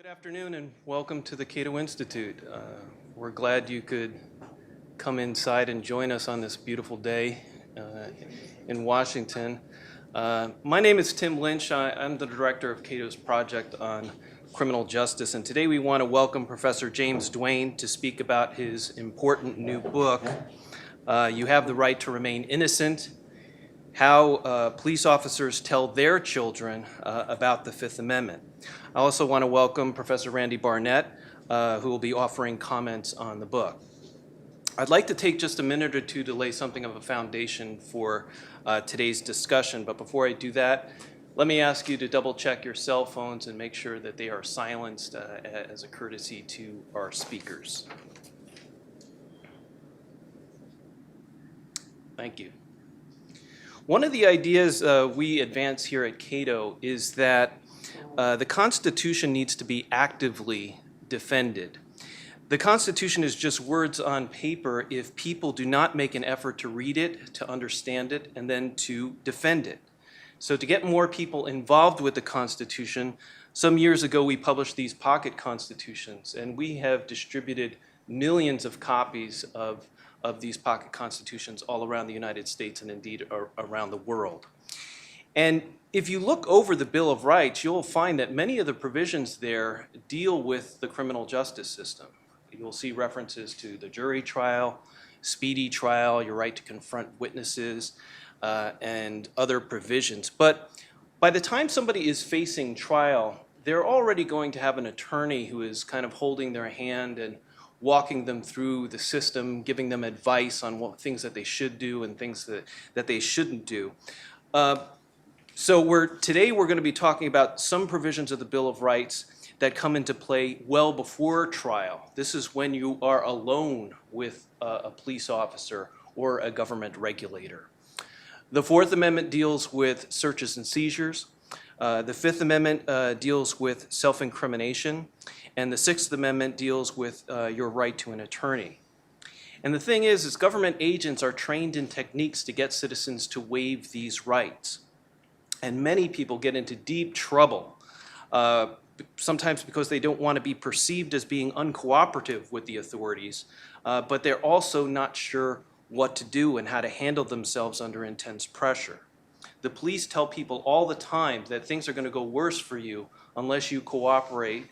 Good afternoon and welcome to the Cato Institute. We're glad you could come inside and join us on this beautiful day in Washington. My name is Tim Lynch. I'm the director of Cato's project on criminal justice, and today we want to welcome Professor James Duane to speak about his important new book, You Have the Right to Remain Innocent: How Police Officers Tell Their Children About the Fifth Amendment. I also want to welcome Professor Randy Barnett, who will be offering comments on the book. I'd like to take just a minute or two to lay something of a foundation for today's discussion, but before I do that, let me ask you to double check your cell phones and make sure that they are silenced as a courtesy to our speakers. Thank you. One of the ideas we advance here at Cato is that the Constitution needs to be actively defended. The Constitution is just words on paper if people do not make an effort to read it, to understand it, and then to defend it. So to get more people involved with the Constitution, some years ago we published these pocket constitutions, and we have distributed millions of copies of these pocket constitutions all around the United States and indeed around the world. And if you look over the Bill of Rights, you'll find that many of the provisions there deal with the criminal justice system. You'll see references to the jury trial, speedy trial, your right to confront witnesses, and other provisions. But by the time somebody is facing trial, they're already going to have an attorney who is kind of holding their hand and walking them through the system, giving them advice on what things that they should do and things that they shouldn't do. So today we're going to be talking about some provisions of the Bill of Rights that come into play well before trial. This is when you are alone with a police officer or a government regulator. The Fourth Amendment deals with searches and seizures. The Fifth Amendment deals with self-incrimination. And the Sixth Amendment deals with your right to an attorney. And the thing is government agents are trained in techniques to get citizens to waive these rights. And many people get into deep trouble, sometimes because they don't want to be perceived as being uncooperative with the authorities, but they're also not sure what to do and how to handle themselves under intense pressure. The police tell people all the time that things are going to go worse for you unless you cooperate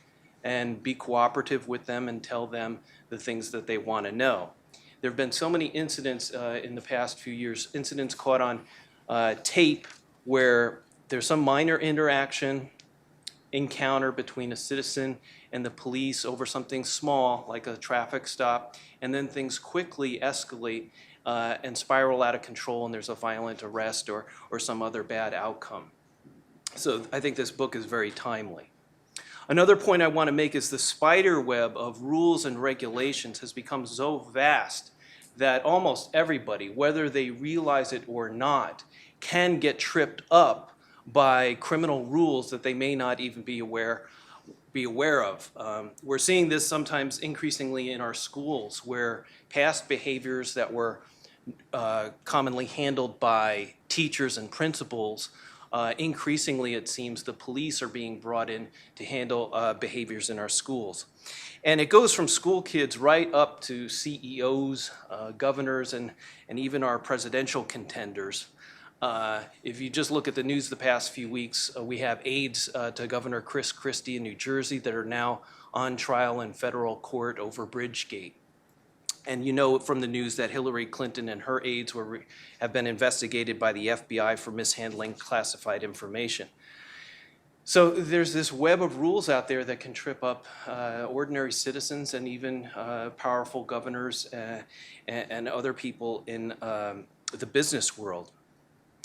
and be cooperative with them and tell them the things that they want to know. There have been so many incidents in the past few years, incidents caught on tape where there's some minor encounter between a citizen and the police over something small like a traffic stop, and then things quickly escalate and spiral out of control and there's a violent arrest or some other bad outcome. So I think this book is very timely. Another point I want to make is the spider web of rules and regulations has become so vast that almost everybody, whether they realize it or not, can get tripped up by criminal rules that they may not even be aware of. We're seeing this sometimes increasingly in our schools, where past behaviors that were commonly handled by teachers and principals, increasingly it seems the police are being brought in to handle behaviors in our schools. And it goes from school kids right up to CEOs, governors, and even our presidential contenders. If you just look at the news the past few weeks, we have aides to Governor Chris Christie in New Jersey that are now on trial in federal court over Bridgegate. And you know from the news that Hillary Clinton and her aides have been investigated by the FBI for mishandling classified information. So there's this web of rules out there that can trip up ordinary citizens and even powerful governors and other people in the business world.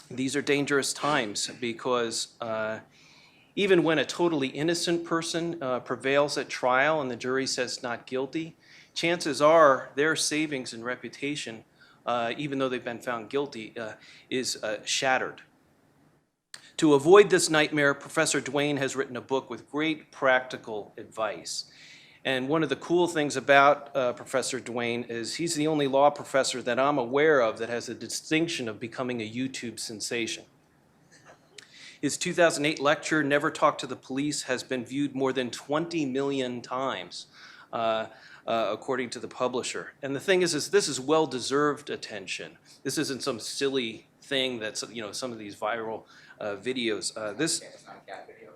These are dangerous times because even when a totally innocent person prevails at trial and the jury says not guilty, chances are their savings and reputation, even though they've been found guilty, is shattered. To avoid this nightmare, Professor Duane has written a book with great practical advice. And one of the cool things about Professor Duane is he's the only law professor that I'm aware of that has the distinction of becoming a YouTube sensation. His 2008 lecture, Never Talk to the Police, has been viewed more than 20 million times, according to the publisher. And the thing is this is well-deserved attention. This isn't some silly thing that's, some of these viral videos.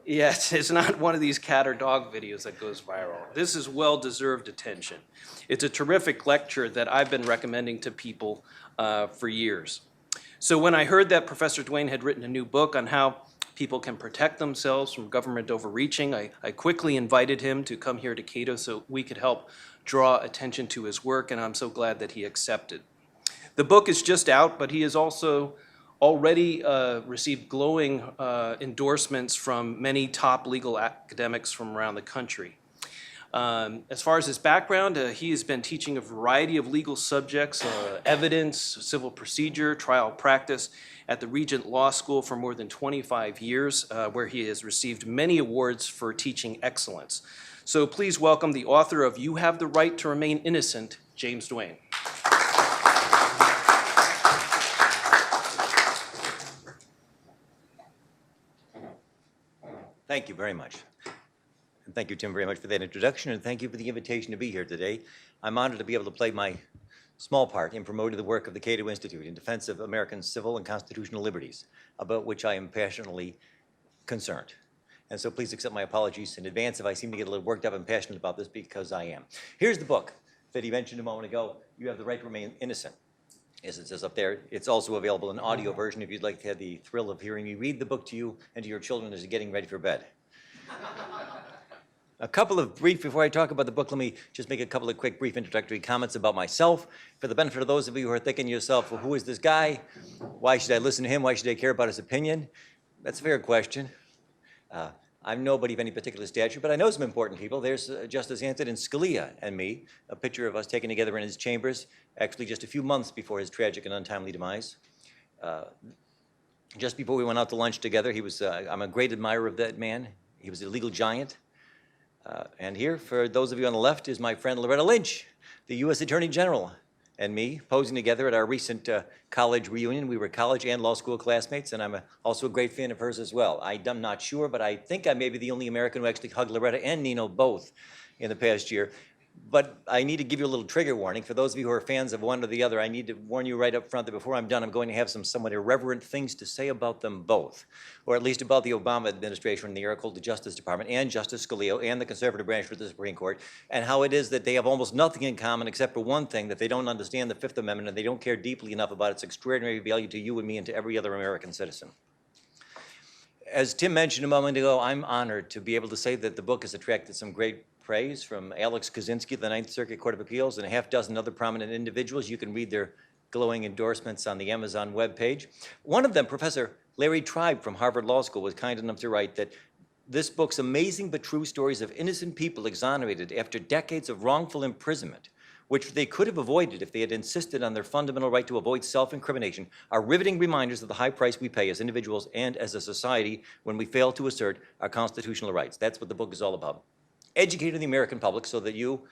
Yes, it's not one of these cat or dog videos that goes viral. This is well-deserved attention. It's a terrific lecture that I've been recommending to people for years. So when I heard that Professor Duane had written a new book on how people can protect themselves from government overreaching, I quickly invited him to come here to Cato so we could help draw attention to his work, and I'm so glad that he accepted. The book is just out, but he has also already received glowing endorsements from many top legal academics from around the country. As far as his background, he has been teaching a variety of legal subjects, evidence, civil procedure, trial practice at the Regent Law School for more than 25 years, where he has received many awards for teaching excellence. So please welcome the author of You Have the Right to Remain Innocent, James Duane. Thank you very much. And thank you, Tim, very much for that introduction, and thank you for the invitation to be here today. I'm honored to be able to play my small part in promoting the work of the Cato Institute in defense of American civil and constitutional liberties, about which I am passionately concerned. And so please accept my apologies in advance if I seem to get a little worked up and passionate about this, because I am. Here's the book that he mentioned a moment ago, You Have the Right to Remain Innocent. As it says up there, it's also available in audio version if you'd like to have the thrill of hearing me read the book to you and to your children as you're getting ready for bed. A couple of brief, before I talk about the book, let me just make a couple of quick brief introductory comments about myself. For the benefit of those of you who are thinking to yourself, well, who is this guy? Why should I listen to him? Why should I care about his opinion? That's a fair question. I'm nobody of any particular stature, but I know some important people. There's Justice Antonin Scalia and me, a picture of us taken together in his chambers, actually just a few months before his tragic and untimely demise. Just before we went out to lunch together, I'm a great admirer of that man. He was a legal giant. And here, for those of you on the left, is my friend Loretta Lynch, the U.S. Attorney General, and me posing together at our recent college reunion. We were college and law school classmates, and I'm also a great fan of hers as well. I'm not sure, but I think I may be the only American who actually hugged Loretta and Nino both in the past year. But I need to give you a little trigger warning. For those of you who are fans of one or the other, I need to warn you right up front that before I'm done, I'm going to have some somewhat irreverent things to say about them both, or at least about the Obama administration and the era called the Justice Department, and Justice Scalia, and the conservative branch of the Supreme Court, and how it is that they have almost nothing in common except for one thing, that they don't understand the Fifth Amendment and they don't care deeply enough about its extraordinary value to you and me and to every other American citizen. As Tim mentioned a moment ago, I'm honored to be able to say that the book has attracted some great praise from Alex Kaczynski of the Ninth Circuit Court of Appeals and a half dozen other prominent individuals. You can read their glowing endorsements on the Amazon webpage. One of them, Professor Larry Tribe from Harvard Law School, was kind enough to write that this book's amazing but true stories of innocent people exonerated after decades of wrongful imprisonment, which they could have avoided if they had insisted on their fundamental right to avoid self-incrimination, are riveting reminders of the high price we pay as individuals and as a society when we fail to assert our constitutional rights. That's what the book is all about. Educating the American public so that you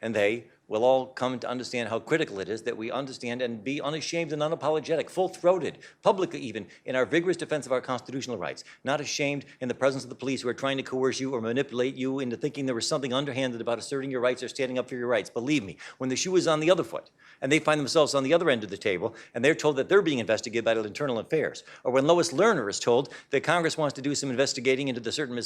and they will all come to understand how critical it is that we understand and be unashamed and unapologetic, full-throated, publicly even, in our vigorous defense of our constitutional rights, not ashamed in the presence of the police who are trying to coerce you or manipulate you into thinking there was something underhanded about asserting your rights or standing up for your rights. Believe me, when the shoe is on the other foot and they find themselves on the other end of the table and they're told that they're being investigated by internal affairs, or when Lois Lerner is told that Congress wants to do some investigating into the certain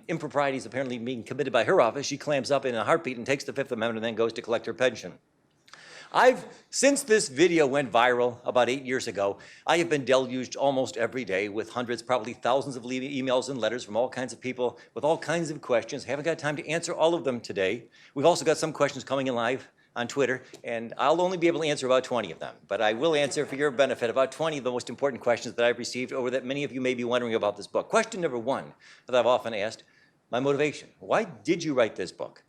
improprieties apparently being committed by her office, she clams up in a heartbeat and takes the Fifth Amendment and then goes to collect her pension. Since this video went viral about 8 years ago, I have been deluged almost every day with hundreds, probably thousands of emails and letters from all kinds of people with all kinds of questions. Haven't got time to answer all of them today. We've also got some questions coming in live on Twitter, and I'll only be able to answer about 20 of them. But I will answer, for your benefit, about 20 of the most important questions that I've received or that many of you may be wondering about this book. Question number one that I've often asked, my motivation. Why did you write this book?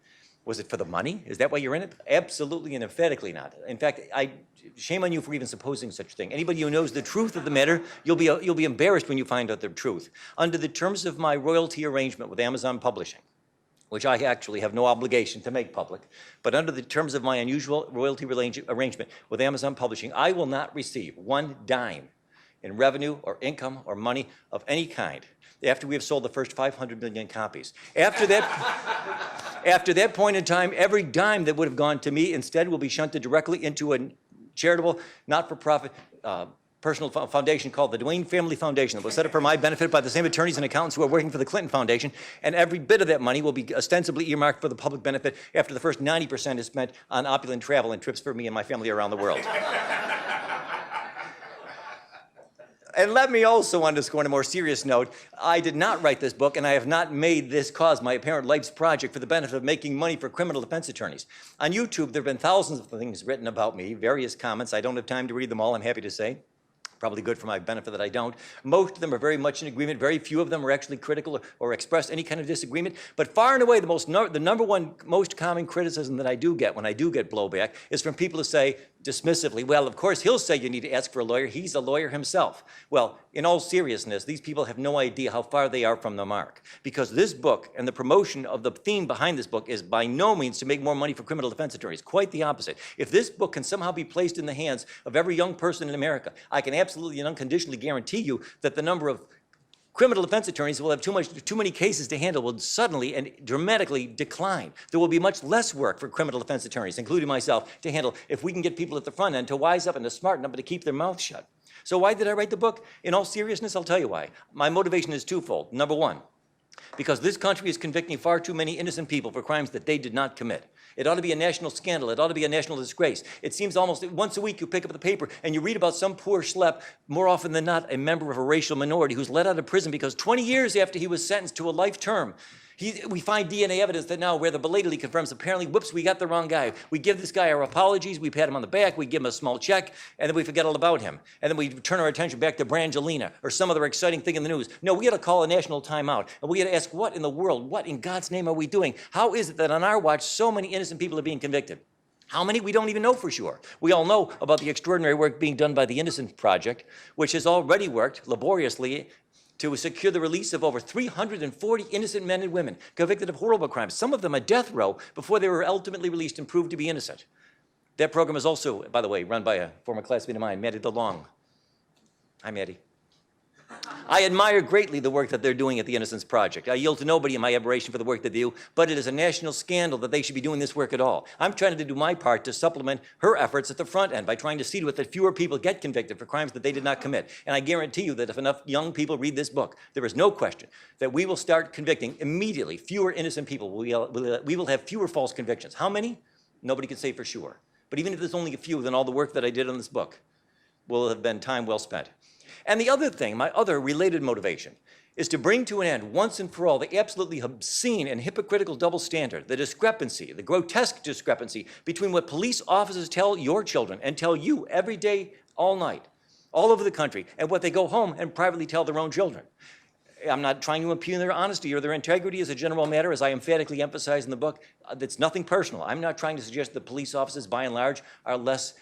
Was it for the money? Is that why you're in it? Absolutely and emphatically not. In fact, shame on you for even supposing such a thing. Anybody who knows the truth of the matter, you'll be embarrassed when you find out the truth. Under the terms of my royalty arrangement with Amazon Publishing, which I actually have no obligation to make public, but under the terms of my unusual royalty arrangement with Amazon Publishing, I will not receive one dime in revenue or income or money of any kind after we have sold the first 500 million copies. After that point in time, every dime that would have gone to me instead will be shunted directly into a charitable, not-for-profit personal foundation called the Duane Family Foundation that was set up for my benefit by the same attorneys and accountants who are working for the Clinton Foundation, and every bit of that money will be ostensibly earmarked for the public benefit after the first 90% is spent on opulent travel and trips for me and my family around the world. And let me also underscore on a more serious note, I did not write this book, and I have not made this cause my apparent life's project for the benefit of making money for criminal defense attorneys. On YouTube, there have been thousands of things written about me, various comments. I don't have time to read them all, I'm happy to say. Probably good for my benefit that I don't. Most of them are very much in agreement. Very few of them are actually critical or express any kind of disagreement. But far and away, the number one most common criticism that I do get when I do get blowback is from people who say dismissively, well, of course, he'll say you need to ask for a lawyer. He's a lawyer himself. Well, in all seriousness, these people have no idea how far they are from the mark. Because this book and the promotion of the theme behind this book is by no means to make more money for criminal defense attorneys. Quite the opposite. If this book can somehow be placed in the hands of every young person in America, I can absolutely and unconditionally guarantee you that the number of criminal defense attorneys will have too many cases to handle will suddenly and dramatically decline. There will be much less work for criminal defense attorneys, including myself, to handle if we can get people at the front end to wise up and to smarten up and to keep their mouths shut. So why did I write the book? In all seriousness, I'll tell you why. My motivation is twofold. Number one, because this country is convicting far too many innocent people for crimes that they did not commit. It ought to be a national scandal. It ought to be a national disgrace. It seems almost once a week you pick up the paper and you read about some poor schlep, more often than not a member of a racial minority who's let out of prison because 20 years after he was sentenced to a life term, we find DNA evidence that now rather belatedly confirms apparently, whoops, we got the wrong guy. We give this guy our apologies, we pat him on the back, we give him a small check, and then we forget all about him. And then we turn our attention back to Brangelina or some other exciting thing in the news. No, we got to call a national timeout, and we got to ask, what in the world, what in God's name are we doing? How is it that on our watch so many innocent people are being convicted? How many? We don't even know for sure. We all know about the extraordinary work being done by the Innocence Project, which has already worked laboriously to secure the release of over 340 innocent men and women convicted of horrible crimes, some of them a death row, before they were ultimately released and proved to be innocent. That program is also, by the way, run by a former classmate of mine, Maddie DeLong. Hi, Maddie. I admire greatly the work that they're doing at the Innocence Project. I yield to nobody in my admiration for the work they do, but it is a national scandal that they should be doing this work at all. I'm trying to do my part to supplement her efforts at the front end by trying to see to it that fewer people get convicted for crimes that they did not commit. And I guarantee you that if enough young people read this book, there is no question that we will start convicting immediately fewer innocent people. We will have fewer false convictions. How many? Nobody can say for sure. But even if there's only a few, then all the work that I did on this book will have been time well spent. And the other thing, my other related motivation, is to bring to an end once and for all the absolutely obscene and hypocritical double standard, the discrepancy, the grotesque discrepancy between what police officers tell your children and tell you every day, all night, all over the country, and what they go home and privately tell their own children. I'm not trying to impugn their honesty or their integrity as a general matter, as I emphatically emphasize in the book. That's nothing personal. I'm not trying to suggest that police officers, by and large, are less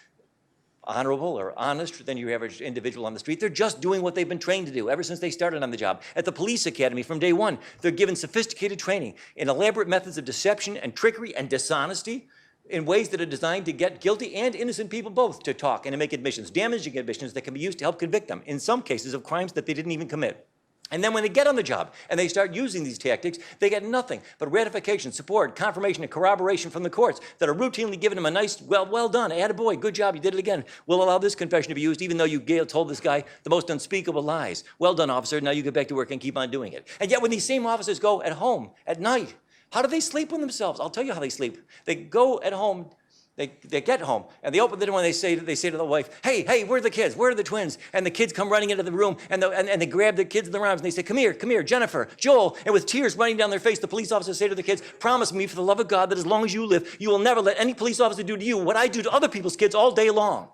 honorable or honest than your average individual on the street. They're just doing what they've been trained to do ever since they started on the job. At the police academy from day one, they're given sophisticated training in elaborate methods of deception and trickery and dishonesty in ways that are designed to get guilty and innocent people both to talk and to make admissions, damaging admissions that can be used to help convict them, in some cases of crimes that they didn't even commit. And then when they get on the job and they start using these tactics, they get nothing but ratification, support, confirmation, and corroboration from the courts that are routinely giving them a nice, well done, attaboy, good job, you did it again. We'll allow this confession to be used even though you told this guy the most unspeakable lies. Well done, officer, now you get back to work and keep on doing it. And yet when these same officers go at home at night, how do they sleep with themselves? I'll tell you how they sleep. They go at home. They get home, and they open the door, and they say to the wife, hey, where are the kids? Where are the twins? And the kids come running into the room, and they grab the kids in their arms, and they say, come here, Jennifer, Joel. And with tears running down their face, the police officers say to the kids, promise me for the love of God that as long as you live, you will never let any police officer do to you what I do to other people's kids all day long.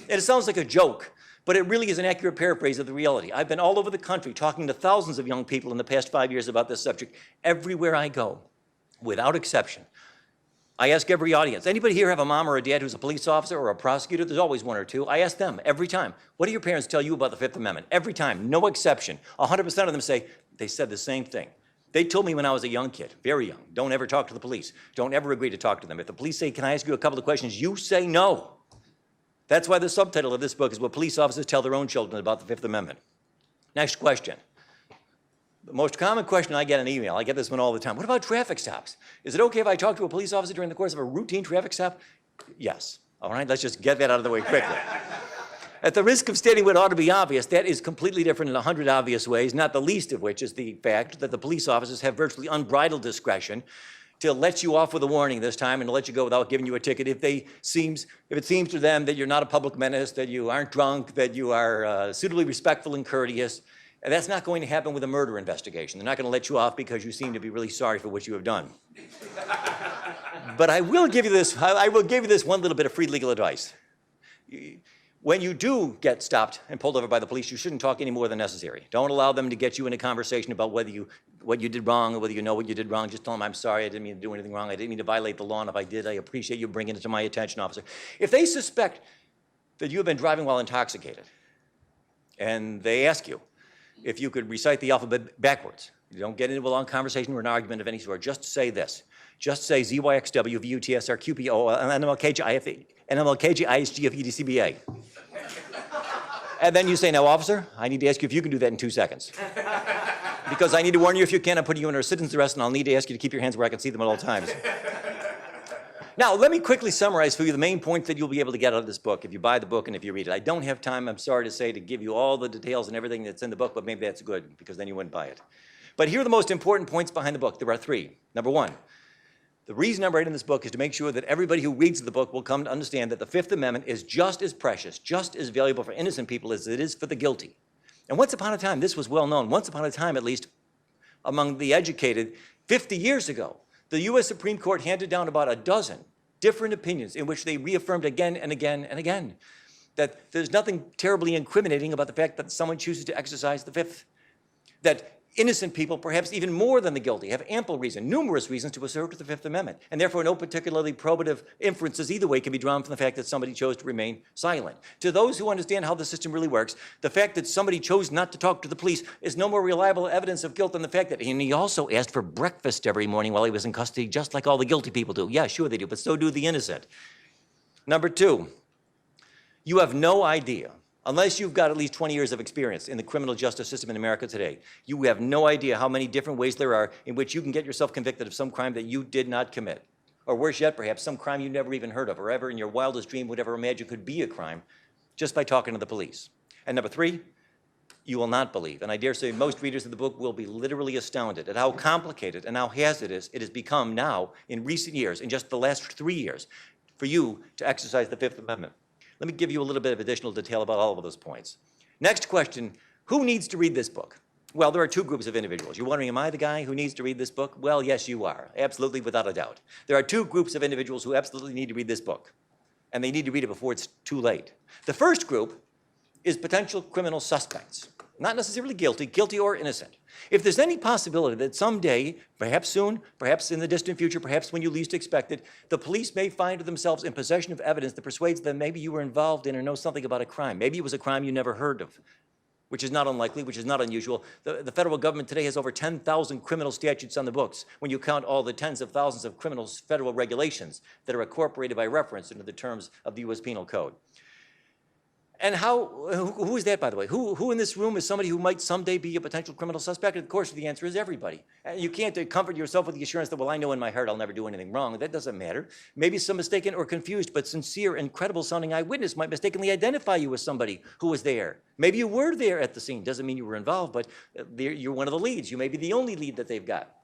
And it sounds like a joke, but it really is an accurate paraphrase of the reality. I've been all over the country talking to thousands of young people in the past 5 years about this subject. Everywhere I go, without exception, I ask every audience, anybody here have a mom or a dad who's a police officer or a prosecutor? There's always one or two. I ask them every time, what do your parents tell you about the Fifth Amendment? Every time, no exception. 100% of them say, they said the same thing. They told me when I was a young kid, very young, don't ever talk to the police. Don't ever agree to talk to them. If the police say, can I ask you a couple of questions? You say no. That's why the subtitle of this book is What Police Officers Tell Their Own Children About the Fifth Amendment. Next question. The most common question I get in email, I get this one all the time. What about traffic stops? Is it okay if I talk to a police officer during the course of a routine traffic stop? Yes. All right, let's just get that out of the way quickly. At the risk of stating what ought to be obvious, that is completely different in 100 obvious ways, not the least of which is the fact that the police officers have virtually unbridled discretion to let you off with a warning this time and to let you go without giving you a ticket if it seems to them that you're not a public menace, that you aren't drunk, that you are suitably respectful and courteous. And that's not going to happen with a murder investigation. They're not going to let you off because you seem to be really sorry for what you have done. But I will give you this one little bit of free legal advice. When you do get stopped and pulled over by the police, you shouldn't talk any more than necessary. Don't allow them to get you in a conversation about what you did wrong or whether you know what you did wrong. Just tell them, I'm sorry, I didn't mean to do anything wrong. I didn't mean to violate the law, and if I did, I appreciate you bringing it to my attention, officer. If they suspect that you have been driving while intoxicated, and they ask you if you could recite the alphabet backwards, you don't get into a long conversation or an argument of any sort, just say this. Just say ZYXW, VUTSR, QPO, NMLKG, NMLKG, ISG, FEDCBA. And then you say, now, officer, I need to ask you if you can do that in 2 seconds. Because I need to warn you, if you can, I'm putting you under a citizen's arrest, and I'll need to ask you to keep your hands where I can see them at all times. Now, let me quickly summarize for you the main points that you'll be able to get out of this book if you buy the book and if you read it. I don't have time, I'm sorry to say, to give you all the details and everything that's in the book, but maybe that's good, because then you wouldn't buy it. But here are the most important points behind the book. There are 3. Number 1, the reason I'm writing this book is to make sure that everybody who reads the book will come to understand that the Fifth Amendment is just as precious, just as valuable for innocent people as it is for the guilty. And once upon a time, this was well known. Once upon a time, at least, among the educated, 50 years ago, the U.S. Supreme Court handed down about a dozen different opinions in which they reaffirmed again and again and again that there's nothing terribly incriminating about the fact that someone chooses to exercise the Fifth, that innocent people, perhaps even more than the guilty, have ample reason, numerous reasons to assert the Fifth Amendment, and therefore no particularly probative inferences either way can be drawn from the fact that somebody chose to remain silent. To those who understand how the system really works, the fact that somebody chose not to talk to the police is no more reliable evidence of guilt than the fact that, and he also asked for breakfast every morning while he was in custody, just like all the guilty people do. Yeah, sure they do, but so do the innocent. Number 2, you have no idea, unless you've got at least 20 years of experience in the criminal justice system in America today, you have no idea how many different ways there are in which you can get yourself convicted of some crime that you did not commit. Or worse yet, perhaps some crime you never even heard of, or ever in your wildest dream would ever imagine could be a crime, just by talking to the police. And number 3, you will not believe, and I dare say most readers of the book will be literally astounded at how complicated and how hazardous it has become now in recent years, in just the last 3 years, for you to exercise the Fifth Amendment. Let me give you a little bit of additional detail about all of those points. Next question, who needs to read this book? Well, there are 2 groups of individuals. You're wondering, am I the guy who needs to read this book? Well, yes, you are, absolutely, without a doubt. There are 2 groups of individuals who absolutely need to read this book, and they need to read it before it's too late. The first group is potential criminal suspects, not necessarily guilty or innocent. If there's any possibility that someday, perhaps soon, perhaps in the distant future, perhaps when you least expect it, the police may find themselves in possession of evidence that persuades them maybe you were involved in or know something about a crime. Maybe it was a crime you never heard of, which is not unlikely, which is not unusual. The federal government today has over 10,000 criminal statutes on the books when you count all the tens of thousands of criminal federal regulations that are incorporated by reference into the terms of the U.S. Penal Code. And who is that, by the way? Who in this room is somebody who might someday be a potential criminal suspect? And of course, the answer is everybody. And you can't comfort yourself with the assurance that, well, I know in my heart I'll never do anything wrong. That doesn't matter. Maybe some mistaken or confused but sincere and credible-sounding eyewitness might mistakenly identify you as somebody who was there. Maybe you were there at the scene. Doesn't mean you were involved, but you're one of the leads. You may be the only lead that they've got.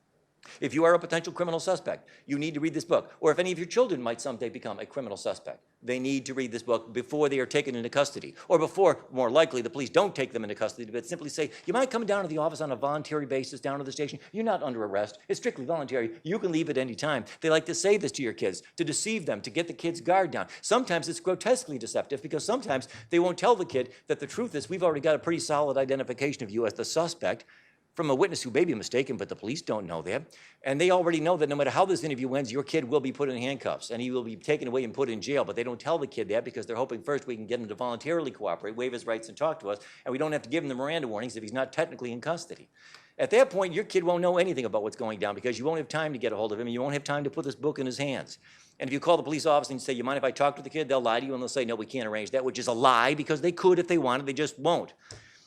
If you are a potential criminal suspect, you need to read this book. Or if any of your children might someday become a criminal suspect, they need to read this book before they are taken into custody. Or before, more likely, the police don't take them into custody, but simply say, you mind coming down to the office on a voluntary basis, down to the station? You're not under arrest. It's strictly voluntary. You can leave at any time. They like to say this to your kids, to deceive them, to get the kid's guard down. Sometimes it's grotesquely deceptive because sometimes they won't tell the kid that the truth is we've already got a pretty solid identification of you as the suspect from a witness who may be mistaken, but the police don't know that. And they already know that no matter how this interview ends, your kid will be put in handcuffs and he will be taken away and put in jail. But they don't tell the kid that because they're hoping first we can get him to voluntarily cooperate, waive his rights and talk to us, and we don't have to give him the Miranda warnings if he's not technically in custody. At that point, your kid won't know anything about what's going down because you won't have time to get a hold of him and you won't have time to put this book in his hands. And if you call the police office and say, you mind if I talk to the kid, they'll lie to you and they'll say, no, we can't arrange that, which is a lie because they could if they wanted, they just won't.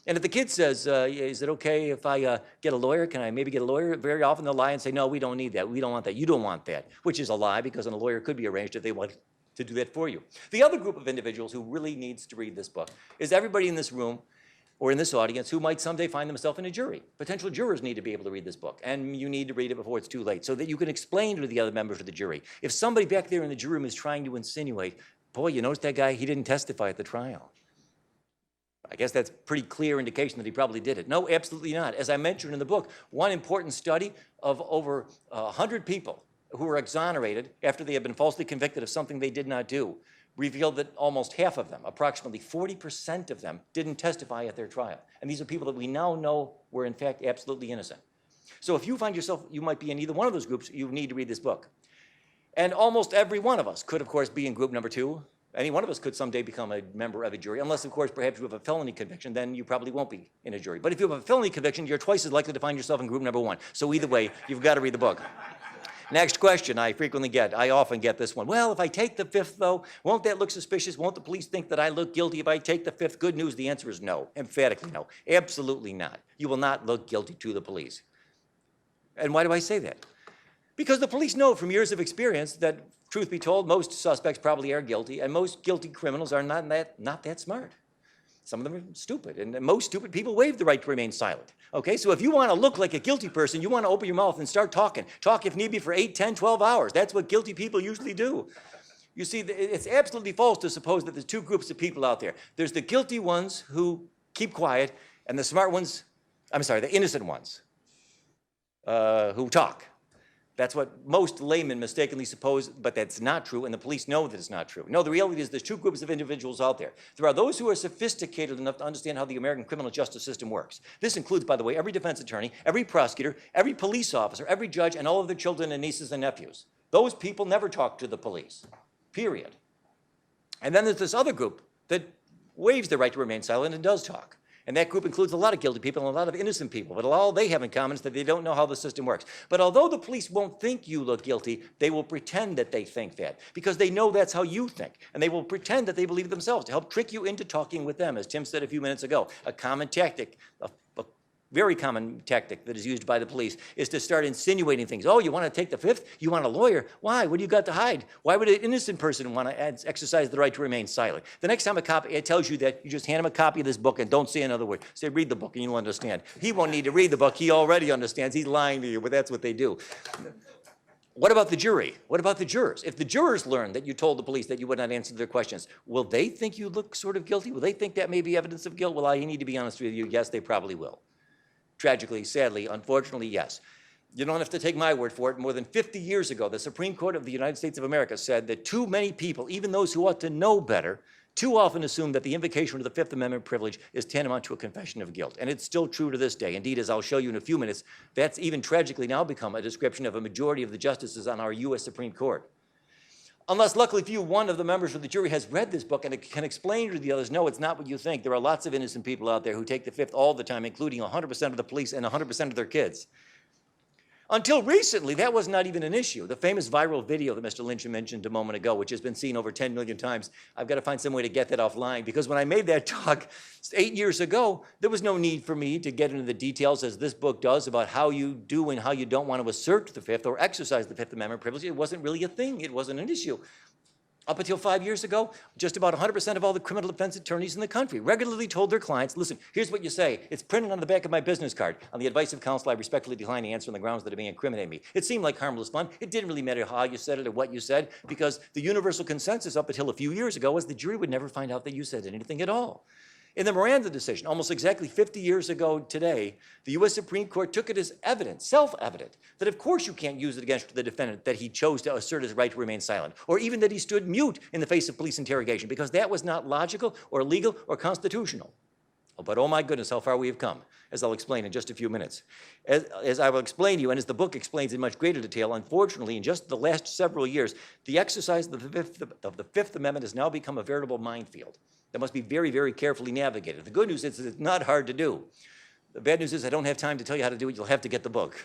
And if the kid says, is it okay if I get a lawyer? Can I maybe get a lawyer? Very often they'll lie and say, no, we don't need that. We don't want that. You don't want that, which is a lie because a lawyer could be arranged if they want to do that for you. The other group of individuals who really needs to read this book is everybody in this room or in this audience who might someday find themselves in a jury. Potential jurors need to be able to read this book, and you need to read it before it's too late so that you can explain to the other members of the jury. If somebody back there in the jury room is trying to insinuate, boy, you notice that guy, he didn't testify at the trial. I guess that's pretty clear indication that he probably did it. No, absolutely not. As I mentioned in the book, one important study of over 100 people who were exonerated after they had been falsely convicted of something they did not do revealed that almost half of them, approximately 40% of them, didn't testify at their trial. And these are people that we now know were in fact absolutely innocent. So if you find yourself, you might be in either one of those groups, you need to read this book. And almost every one of us could, of course, be in group number 2. Any one of us could someday become a member of a jury, unless, of course, perhaps you have a felony conviction, then you probably won't be in a jury. But if you have a felony conviction, you're twice as likely to find yourself in group number 1. So either way, you've got to read the book. Next question I often get this one. Well, if I take the 5th, though, won't that look suspicious? Won't the police think that I look guilty if I take the 5th? Good news, the answer is no, emphatically no, absolutely not. You will not look guilty to the police. And why do I say that? Because the police know from years of experience that, truth be told, most suspects probably are guilty, and most guilty criminals are not that smart. Some of them are stupid, and most stupid people waive the right to remain silent. Okay, so if you want to look like a guilty person, you want to open your mouth and start talking. Talk if need be for 8, 10, 12 hours. That's what guilty people usually do. You see, it's absolutely false to suppose that there's 2 groups of people out there. There's the guilty ones who keep quiet, and the smart ones, the innocent ones who talk. That's what most laymen mistakenly suppose, but that's not true, and the police know that it's not true. No, the reality is there's 2 groups of individuals out there. There are those who are sophisticated enough to understand how the American criminal justice system works. This includes, by the way, every defense attorney, every prosecutor, every police officer, every judge, and all of their children and nieces and nephews. Those people never talk to the police, period. And then there's this other group that waives the right to remain silent and does talk. And that group includes a lot of guilty people and a lot of innocent people. But all they have in common is that they don't know how the system works. But although the police won't think you look guilty, they will pretend that they think that because they know that's how you think. And they will pretend that they believe themselves to help trick you into talking with them, as Tim said a few minutes ago. A common tactic, a very common tactic that is used by the police is to start insinuating things. Oh, you want to take the 5th? You want a lawyer? Why? What do you got to hide? Why would an innocent person want to exercise the right to remain silent? The next time a cop tells you that, you just hand him a copy of this book and don't say another word. Say, read the book and you'll understand. He won't need to read the book. He already understands. He's lying to you, but that's what they do. What about the jury? What about the jurors? If the jurors learn that you told the police that you would not answer their questions, will they think you look sort of guilty? Will they think that may be evidence of guilt? Well, I need to be honest with you. Yes, they probably will. Tragically, sadly, unfortunately, yes. You don't have to take my word for it. More than 50 years ago, the Supreme Court of the United States of America said that too many people, even those who ought to know better, too often assume that the invocation of the Fifth Amendment privilege is tantamount to a confession of guilt. And it's still true to this day. Indeed, as I'll show you in a few minutes, that's even tragically now become a description of a majority of the justices on our U.S. Supreme Court. Unless, luckily for you, one of the members of the jury has read this book and it can explain to the others, no, it's not what you think. There are lots of innocent people out there who take the Fifth all the time, including 100% of the police and 100% of their kids. Until recently, that was not even an issue. The famous viral video that Mr. Lynch mentioned a moment ago, which has been seen over 10 million times, I've got to find some way to get that offline, because when I made that talk 8 years ago, there was no need for me to get into the details, as this book does, about how you do and how you don't want to assert the Fifth or exercise the Fifth Amendment privilege. It wasn't really a thing. It wasn't an issue. Up until 5 years ago, just about 100% of all the criminal defense attorneys in the country regularly told their clients, listen, here's what you say. It's printed on the back of my business card. On the advice of counsel, I respectfully decline to answer on the grounds that it may incriminate me. It seemed like harmless fun. It didn't really matter how you said it or what you said, because the universal consensus up until a few years ago was the jury would never find out that you said anything at all. In the Miranda decision, almost exactly 50 years ago today, the U.S. Supreme Court took it as evident, self-evident, that of course you can't use it against the defendant that he chose to assert his right to remain silent, or even that he stood mute in the face of police interrogation, because that was not logical or legal or constitutional. But oh my goodness, how far we have come, as I'll explain in just a few minutes. As I will explain to you, and as the book explains in much greater detail, unfortunately, in just the last several years, the exercise of the Fifth Amendment has now become a veritable minefield that must be very, very carefully navigated. The good news is it's not hard to do. The bad news is I don't have time to tell you how to do it. You'll have to get the book.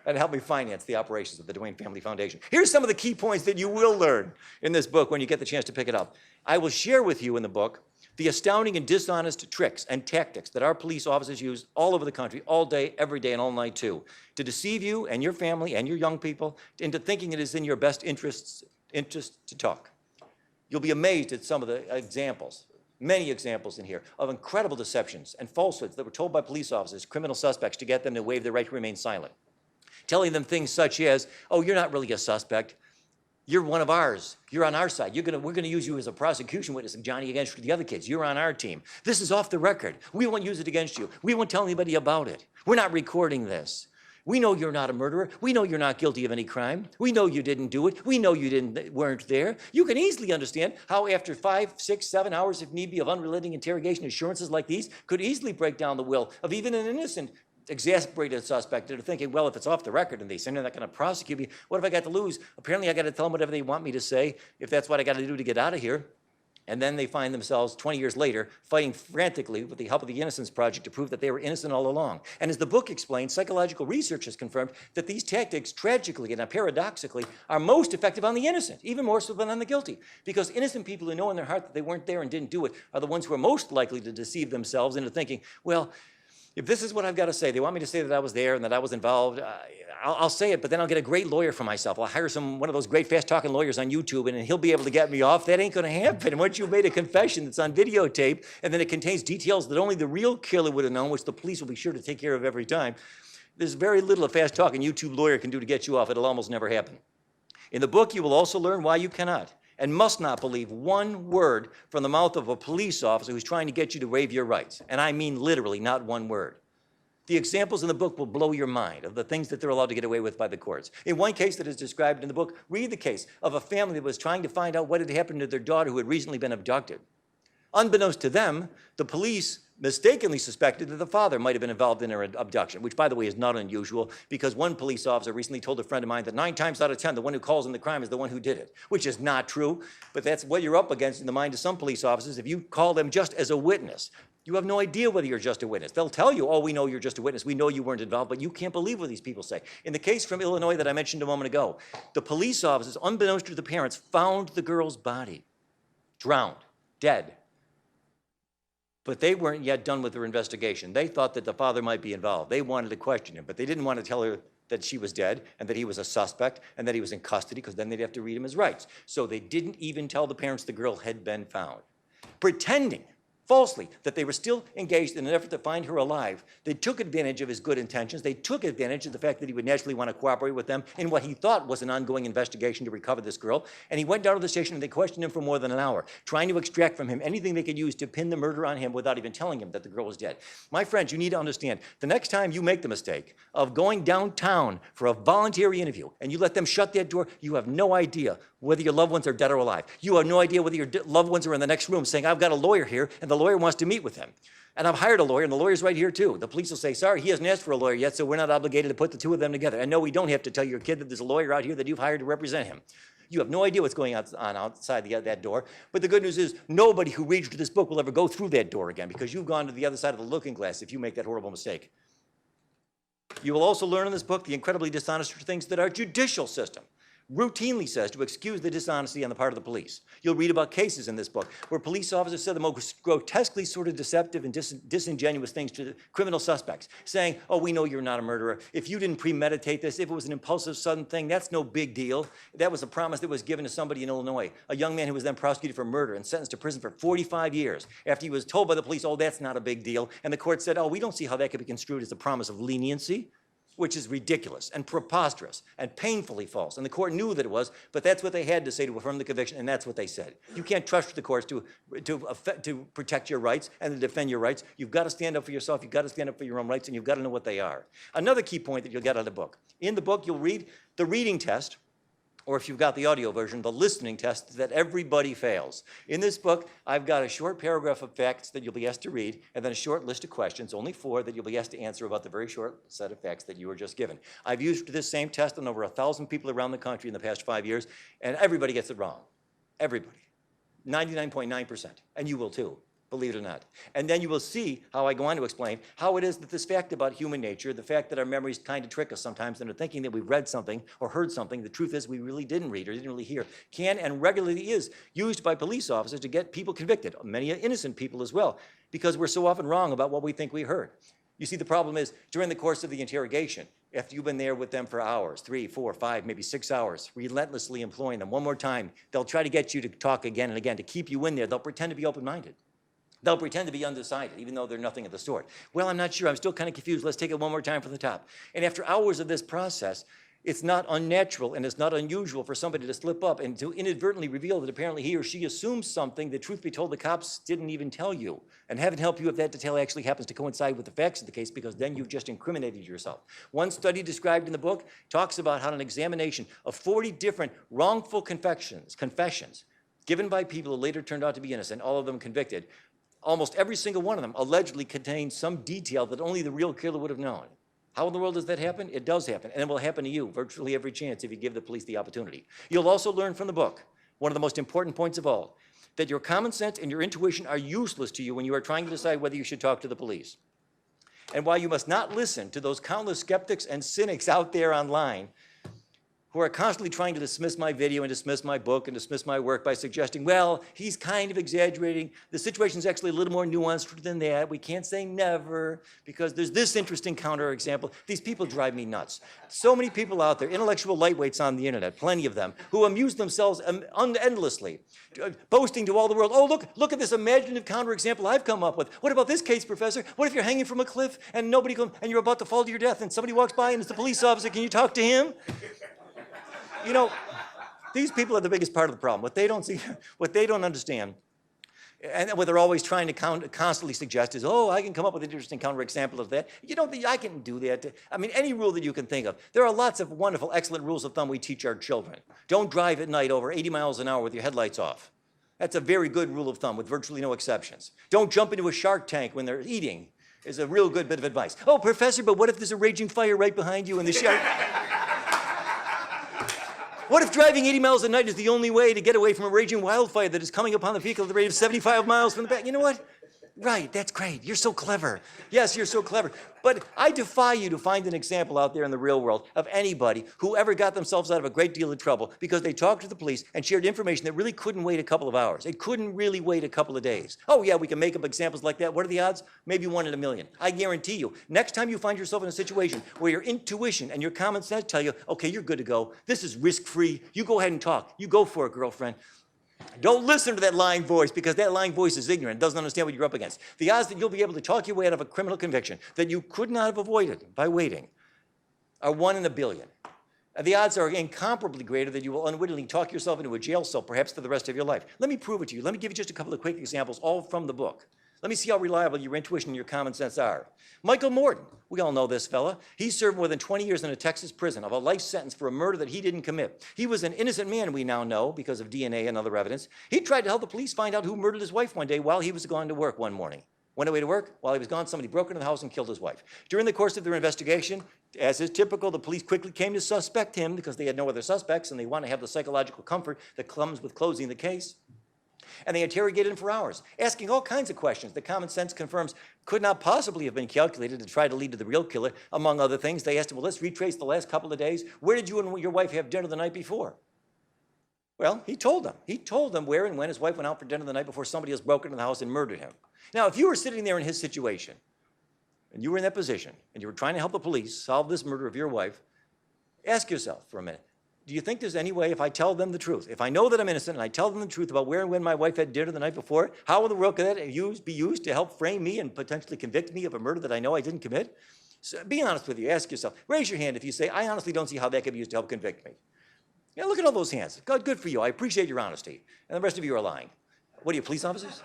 and help me finance the operations of the Duane Family Foundation. Here's some of the key points that you will learn in this book when you get the chance to pick it up. I will share with you in the book the astounding and dishonest tricks and tactics that our police officers use all over the country, all day, every day, and all night too, to deceive you and your family and your young people into thinking it is in your best interests to talk. You'll be amazed at some of the examples, many examples in here, of incredible deceptions and falsehoods that were told by police officers, criminal suspects, to get them to waive their right to remain silent. Telling them things such as, oh, you're not really a suspect. You're one of ours. You're on our side. We're gonna use you as a prosecution witness, Johnny, against the other kids. You're on our team. This is off the record. We won't use it against you. We won't tell anybody about it. We're not recording this. We know you're not a murderer. We know you're not guilty of any crime. We know you didn't do it. We know you weren't there. You can easily understand how after 5, 6, 7 hours, if need be, of unrelenting interrogation, assurances like these could easily break down the will of even an innocent, exasperated suspect that are thinking, well, if it's off the record and they say they're not going to prosecute me, what have I got to lose? Apparently, I got to tell them whatever they want me to say, if that's what I got to do to get out of here. And then they find themselves 20 years later fighting frantically with the help of the Innocence Project to prove that they were innocent all along. And as the book explains, psychological research has confirmed that these tactics, tragically and paradoxically, are most effective on the innocent, even more so than on the guilty. Because innocent people who know in their heart that they weren't there and didn't do it are the ones who are most likely to deceive themselves into thinking, well, if this is what I've got to say, they want me to say that I was there and that I was involved, I'll say it, but then I'll get a great lawyer for myself. I'll hire one of those great fast-talking lawyers on YouTube, and he'll be able to get me off. That ain't going to happen. Once you've made a confession that's on videotape, and then it contains details that only the real killer would have known, which the police will be sure to take care of every time, there's very little a fast-talking YouTube lawyer can do to get you off. It'll almost never happen. In the book, you will also learn why you cannot and must not believe one word from the mouth of a police officer who's trying to get you to waive your rights. And I mean literally, not one word. The examples in the book will blow your mind of the things that they're allowed to get away with by the courts. In one case that is described in the book, read the case of a family that was trying to find out what had happened to their daughter who had recently been abducted. Unbeknownst to them, the police mistakenly suspected that the father might have been involved in her abduction, which, by the way, is not unusual, because one police officer recently told a friend of mine that 9 times out of 10, the one who calls in the crime is the one who did it, which is not true, but that's what you're up against in the mind of some police officers. If you call them just as a witness, you have no idea whether you're just a witness. They'll tell you, oh, we know you're just a witness. We know you weren't involved, but you can't believe what these people say. In the case from Illinois that I mentioned a moment ago, the police officers, unbeknownst to the parents, found the girl's body, drowned, dead. But they weren't yet done with their investigation. They thought that the father might be involved. They wanted to question him, but they didn't want to tell her that she was dead and that he was a suspect and that he was in custody, because then they'd have to read him his rights. So they didn't even tell the parents the girl had been found. Pretending falsely that they were still engaged in an effort to find her alive. They took advantage of his good intentions. They took advantage of the fact that he would naturally want to cooperate with them in what he thought was an ongoing investigation to recover this girl. And he went down to the station and they questioned him for more than an hour, trying to extract from him anything they could use to pin the murder on him without even telling him that the girl was dead. My friends, you need to understand, the next time you make the mistake of going downtown for a voluntary interview and you let them shut that door, you have no idea whether your loved ones are dead or alive. You have no idea whether your loved ones are in the next room saying, I've got a lawyer here, and the lawyer wants to meet with him. And I've hired a lawyer, and the lawyer's right here too. The police will say, sorry, he hasn't asked for a lawyer yet, so we're not obligated to put the two of them together. And no, we don't have to tell your kid that there's a lawyer out here that you've hired to represent him. You have no idea what's going on outside that door. But the good news is nobody who reads this book will ever go through that door again, because you've gone to the other side of the looking glass if you make that horrible mistake. You will also learn in this book the incredibly dishonest things that our judicial system routinely says to excuse the dishonesty on the part of the police. You'll read about cases in this book where police officers said the most grotesquely sort of deceptive and disingenuous things to the criminal suspects, saying, oh, we know you're not a murderer. If you didn't premeditate this, if it was an impulsive, sudden thing, that's no big deal. That was a promise that was given to somebody in Illinois, a young man who was then prosecuted for murder and sentenced to prison for 45 years after he was told by the police, oh, that's not a big deal. And the court said, oh, we don't see how that could be construed as a promise of leniency, which is ridiculous and preposterous and painfully false. And the court knew that it was, but that's what they had to say to affirm the conviction, and that's what they said. You can't trust the courts to protect your rights and to defend your rights. You've got to stand up for yourself. You've got to stand up for your own rights, and you've got to know what they are. Another key point that you'll get out of the book. In the book, you'll read the reading test, or if you've got the audio version, the listening test that everybody fails. In this book, I've got a short paragraph of facts that you'll be asked to read, and then a short list of questions, only 4, that you'll be asked to answer about the very short set of facts that you were just given. I've used this same test on over 1,000 people around the country in the past 5 years, and everybody gets it wrong. Everybody. 99.9%. And you will too. believe it or not. And then you will see how I go on to explain how it is that this fact about human nature, the fact that our memories kind of trick us sometimes into thinking that we've read something or heard something, the truth is we really didn't read or didn't really hear, can and regularly is used by police officers to get people convicted, many innocent people as well, because we're so often wrong about what we think we heard. You see, the problem is during the course of the interrogation, after you've been there with them for hours, 3, 4, 5, maybe 6 hours, relentlessly employing them one more time, they'll try to get you to talk again and again, to keep you in there. They'll pretend to be open-minded. They'll pretend to be undecided, even though they're nothing of the sort. Well, I'm not sure. I'm still kind of confused. Let's take it one more time from the top. And after hours of this process, it's not unnatural and it's not unusual for somebody to slip up and to inadvertently reveal that apparently he or she assumes something that, truth be told, the cops didn't even tell you and haven't helped you if that detail actually happens to coincide with the facts of the case, because then you've just incriminated yourself. One study described in the book talks about how an examination of 40 different wrongful confessions given by people who later turned out to be innocent, all of them convicted, almost every single one of them allegedly contained some detail that only the real killer would have known. How in the world does that happen? It does happen, and it will happen to you virtually every chance if you give the police the opportunity. You'll also learn from the book, one of the most important points of all, that your common sense and your intuition are useless to you when you are trying to decide whether you should talk to the police. And while you must not listen to those countless skeptics and cynics out there online who are constantly trying to dismiss my video and dismiss my book and dismiss my work by suggesting, well, he's kind of exaggerating. The situation's actually a little more nuanced than that. We can't say never because there's this interesting counterexample. These people drive me nuts. So many people out there, intellectual lightweights on the internet, plenty of them, who amuse themselves endlessly, boasting to all the world, oh, look at this imaginative counterexample I've come up with. What about this case, Professor? What if you're hanging from a cliff and and you're about to fall to your death and somebody walks by and it's the police officer? Can you talk to him? You know, these people are the biggest part of the problem. What they don't see, what they don't understand, and what they're always trying to constantly suggest is, oh, I can come up with an interesting counterexample of that. You don't think I can do that? I mean, any rule that you can think of. There are lots of wonderful, excellent rules of thumb we teach our children. Don't drive at night over 80 miles an hour with your headlights off. That's a very good rule of thumb with virtually no exceptions. Don't jump into a shark tank when they're eating is a real good bit of advice. Oh, Professor, but what if there's a raging fire right behind you and the shark... What if driving 80 miles a night is the only way to get away from a raging wildfire that is coming upon the vehicle at the rate of 75 miles from the back? You know what? Right, that's great. You're so clever. Yes, you're so clever. But I defy you to find an example out there in the real world of anybody who ever got themselves out of a great deal of trouble because they talked to the police and shared information that really couldn't wait a couple of hours. It couldn't really wait a couple of days. Oh, yeah, we can make up examples like that. What are the odds? Maybe 1 in a million. I guarantee you, next time you find yourself in a situation where your intuition and your common sense tell you, okay, you're good to go. This is risk-free. You go ahead and talk. You go for it, girlfriend. Don't listen to that lying voice because that lying voice is ignorant, doesn't understand what you're up against. The odds that you'll be able to talk your way out of a criminal conviction that you could not have avoided by waiting are 1 in a billion. And the odds are incomparably greater that you will unwittingly talk yourself into a jail cell perhaps for the rest of your life. Let me prove it to you. Let me give you just a couple of quick examples, all from the book. Let me see how reliable your intuition and your common sense are. Michael Morton, we all know this fella. He served more than 20 years in a Texas prison of a life sentence for a murder that he didn't commit. He was an innocent man, we now know, because of DNA and other evidence. He tried to help the police find out who murdered his wife one day while he was gone to work one morning. Went away to work. While he was gone, somebody broke into the house and killed his wife. During the course of their investigation, as is typical, the police quickly came to suspect him because they had no other suspects and they want to have the psychological comfort that comes with closing the case. And they interrogated him for hours, asking all kinds of questions that common sense confirms could not possibly have been calculated to try to lead to the real killer. Among other things, they asked him, well, let's retrace the last couple of days. Where did you and your wife have dinner the night before? Well, he told them. He told them where and when his wife went out for dinner the night before somebody else broke into the house and murdered him. Now, if you were sitting there in his situation, and you were in that position, and you were trying to help the police solve this murder of your wife, ask yourself for a minute, do you think there's any way if I tell them the truth, if I know that I'm innocent and I tell them the truth about where and when my wife had dinner the night before, how in the world could that be used to help frame me and potentially convict me of a murder that I know I didn't commit? So be honest with you. Ask yourself. Raise your hand if you say, I honestly don't see how that could be used to help convict me. Yeah, look at all those hands. Good for you. I appreciate your honesty. And the rest of you are lying. What are you, police officers?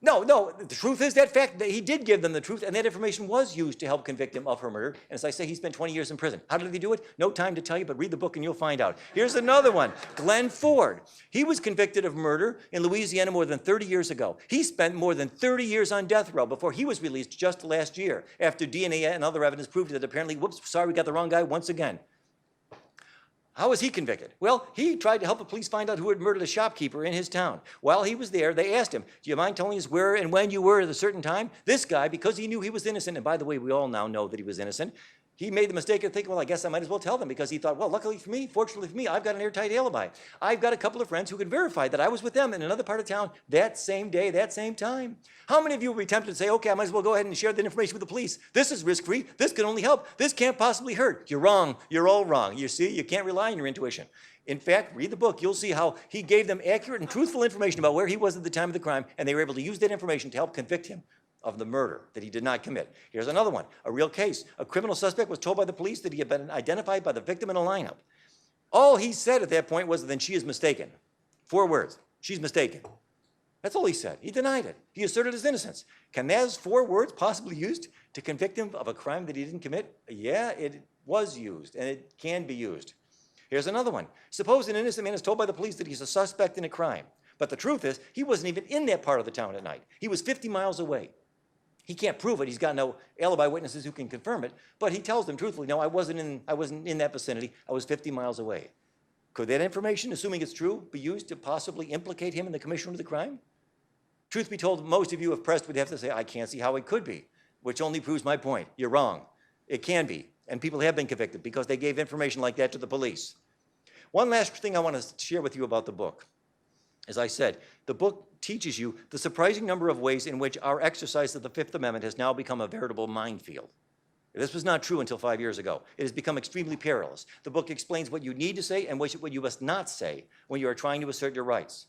No, the truth is that fact that he did give them the truth, and that information was used to help convict him of her murder. And as I say, he spent 20 years in prison. How did he do it? No time to tell you, but read the book and you'll find out. Here's another one. Glenn Ford. He was convicted of murder in Louisiana more than 30 years ago. He spent more than 30 years on death row before he was released just last year, after DNA and other evidence proved that apparently, whoops, sorry, we got the wrong guy once again. How was he convicted? Well, he tried to help the police find out who had murdered a shopkeeper in his town. While he was there, they asked him, do you mind telling us where and when you were at a certain time? This guy, because he knew he was innocent, and by the way, we all now know that he was innocent, he made the mistake of thinking, well, I guess I might as well tell them, because he thought, well, luckily for me, fortunately for me, I've got an airtight alibi. I've got a couple of friends who could verify that I was with them in another part of town that same day, that same time. How many of you would be tempted to say, okay, I might as well go ahead and share that information with the police? This is risk-free. This can only help. This can't possibly hurt. You're wrong. You're all wrong. You see, you can't rely on your intuition. In fact, read the book. You'll see how he gave them accurate and truthful information about where he was at the time of the crime, and they were able to use that information to help convict him of the murder that he did not commit. Here's another one, a real case. A criminal suspect was told by the police that he had been identified by the victim in a lineup. All he said at that point was, then she is mistaken. 4 words, she's mistaken. That's all he said. He denied it. He asserted his innocence. Can those 4 words possibly be used to convict him of a crime that he didn't commit? Yeah, it was used, and it can be used. Here's another one. Suppose an innocent man is told by the police that he's a suspect in a crime. But the truth is, he wasn't even in that part of the town at night. He was 50 miles away. He can't prove it. He's got no alibi witnesses who can confirm it. But he tells them truthfully, no, I wasn't in that vicinity. I was 50 miles away. Could that information, assuming it's true, be used to possibly implicate him in the commission of the crime? Truth be told, most of you, if pressed, would have to say, I can't see how it could be, which only proves my point. You're wrong. It can be. And people have been convicted because they gave information like that to the police. One last thing I want to share with you about the book. As I said, the book teaches you the surprising number of ways in which our exercise of the Fifth Amendment has now become a veritable minefield. This was not true until 5 years ago. It has become extremely perilous. The book explains what you need to say and what you must not say when you are trying to assert your rights.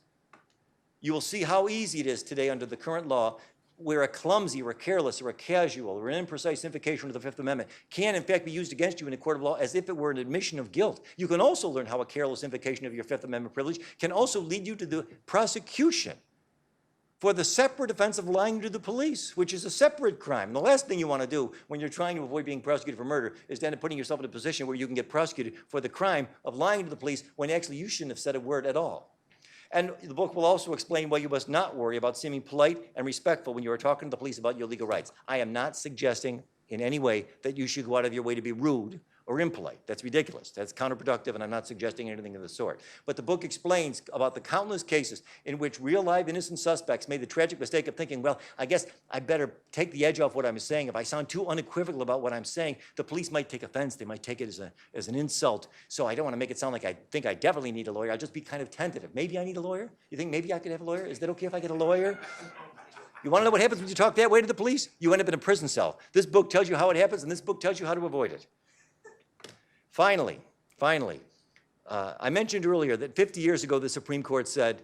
You will see how easy it is today under the current law where a clumsy or a careless or a casual or an imprecise invocation of the Fifth Amendment can in fact be used against you in a court of law as if it were an admission of guilt. You can also learn how a careless invocation of your Fifth Amendment privilege can also lead you to the prosecution for the separate offense of lying to the police, which is a separate crime. The last thing you want to do when you're trying to avoid being prosecuted for murder is to end up putting yourself in a position where you can get prosecuted for the crime of lying to the police when actually you shouldn't have said a word at all. And the book will also explain why you must not worry about seeming polite and respectful when you are talking to the police about your legal rights. I am not suggesting in any way that you should go out of your way to be rude or impolite. That's ridiculous. That's counterproductive, and I'm not suggesting anything of the sort. But the book explains about the countless cases in which real live innocent suspects made the tragic mistake of thinking, well, I guess I better take the edge off what I'm saying. If I sound too unequivocal about what I'm saying, the police might take offense. They might take it as an insult. So I don't want to make it sound like I think I definitely need a lawyer. I'll just be kind of tentative. Maybe I need a lawyer? You think maybe I could have a lawyer? Is that okay if I get a lawyer? You want to know what happens when you talk that way to the police? You end up in a prison cell. This book tells you how it happens, and this book tells you how to avoid it. Finally, I mentioned earlier that 50 years ago, the Supreme Court said,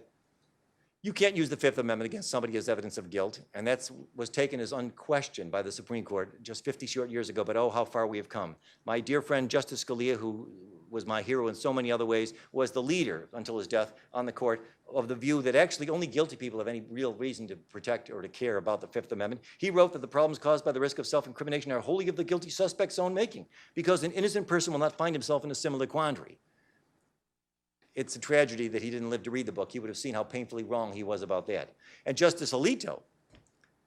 you can't use the Fifth Amendment against somebody as evidence of guilt, and that was taken as unquestioned by the Supreme Court just 50 short years ago, but oh, how far we have come. My dear friend Justice Scalia, who was my hero in so many other ways, was the leader until his death on the court of the view that actually only guilty people have any real reason to protect or to care about the Fifth Amendment. He wrote that the problems caused by the risk of self-incrimination are wholly of the guilty suspect's own making, because an innocent person will not find himself in a similar quandary. It's a tragedy that he didn't live to read the book. He would have seen how painfully wrong he was about that. And Justice Alito,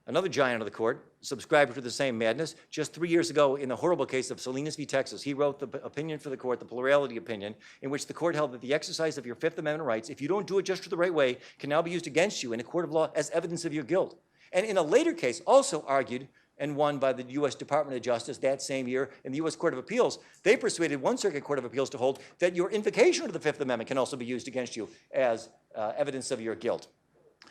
another giant of the court, subscribed to the same madness. Just 3 years ago, in the horrible case of Salinas v. Texas, he wrote the opinion for the court, the plurality opinion, in which the court held that the exercise of your Fifth Amendment rights, if you don't do it just the right way, can now be used against you in a court of law as evidence of your guilt. And in a later case, also argued and won by the U.S. Department of Justice that same year in the U.S. Court of Appeals, they persuaded one circuit court of appeals to hold that your invocation of the Fifth Amendment can also be used against you as evidence of your guilt.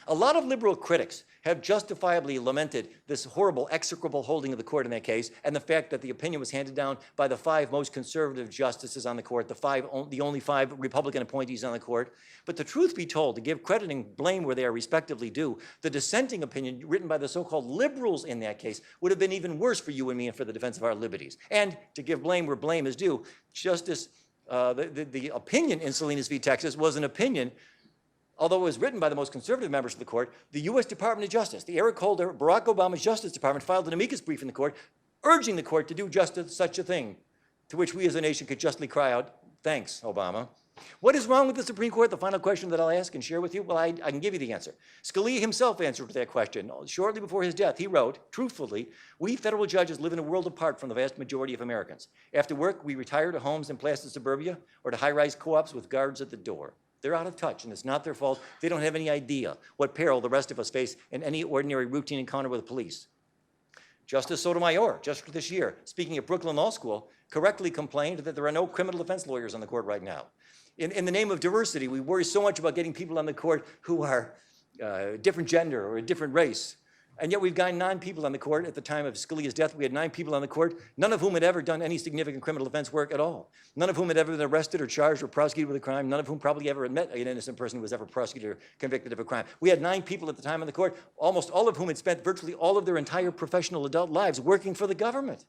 A lot of liberal critics have justifiably lamented this horrible, execrable holding of the court in that case, and the fact that the opinion was handed down by the 5 most conservative justices on the court, the only 5 Republican appointees on the court. But the truth be told, to give credit and blame where they are respectively due, the dissenting opinion written by the so-called liberals in that case would have been even worse for you and me and for the defense of our liberties. And to give blame where blame is due, the opinion in Salinas v. Texas was an opinion. Although it was written by the most conservative members of the court, the U.S. Department of Justice, the Eric Holder, Barack Obama's Justice Department, filed an amicus brief in the court, urging the court to do just such a thing, to which we as a nation could justly cry out, thanks, Obama. What is wrong with the Supreme Court? The final question that I'll ask and share with you, well, I can give you the answer. Scalia himself answered that question. Shortly before his death, he wrote, truthfully, we federal judges live in a world apart from the vast majority of Americans. After work, we retire to homes in placid suburbia or to high-rise co-ops with guards at the door. They're out of touch, and it's not their fault. They don't have any idea what peril the rest of us face in any ordinary routine encounter with the police. Justice Sotomayor, just this year, speaking at Brooklyn Law School, correctly complained that there are no criminal defense lawyers on the court right now. In the name of diversity, we worry so much about getting people on the court who are different gender or a different race. And yet we've got 9 people on the court. At the time of Scalia's death, we had 9 people on the court, none of whom had ever done any significant criminal defense work at all. None of whom had ever been arrested or charged or prosecuted with a crime. None of whom probably ever met an innocent person who was ever prosecuted or convicted of a crime. We had 9 people at the time on the court, almost all of whom had spent virtually all of their entire professional adult lives working for the government.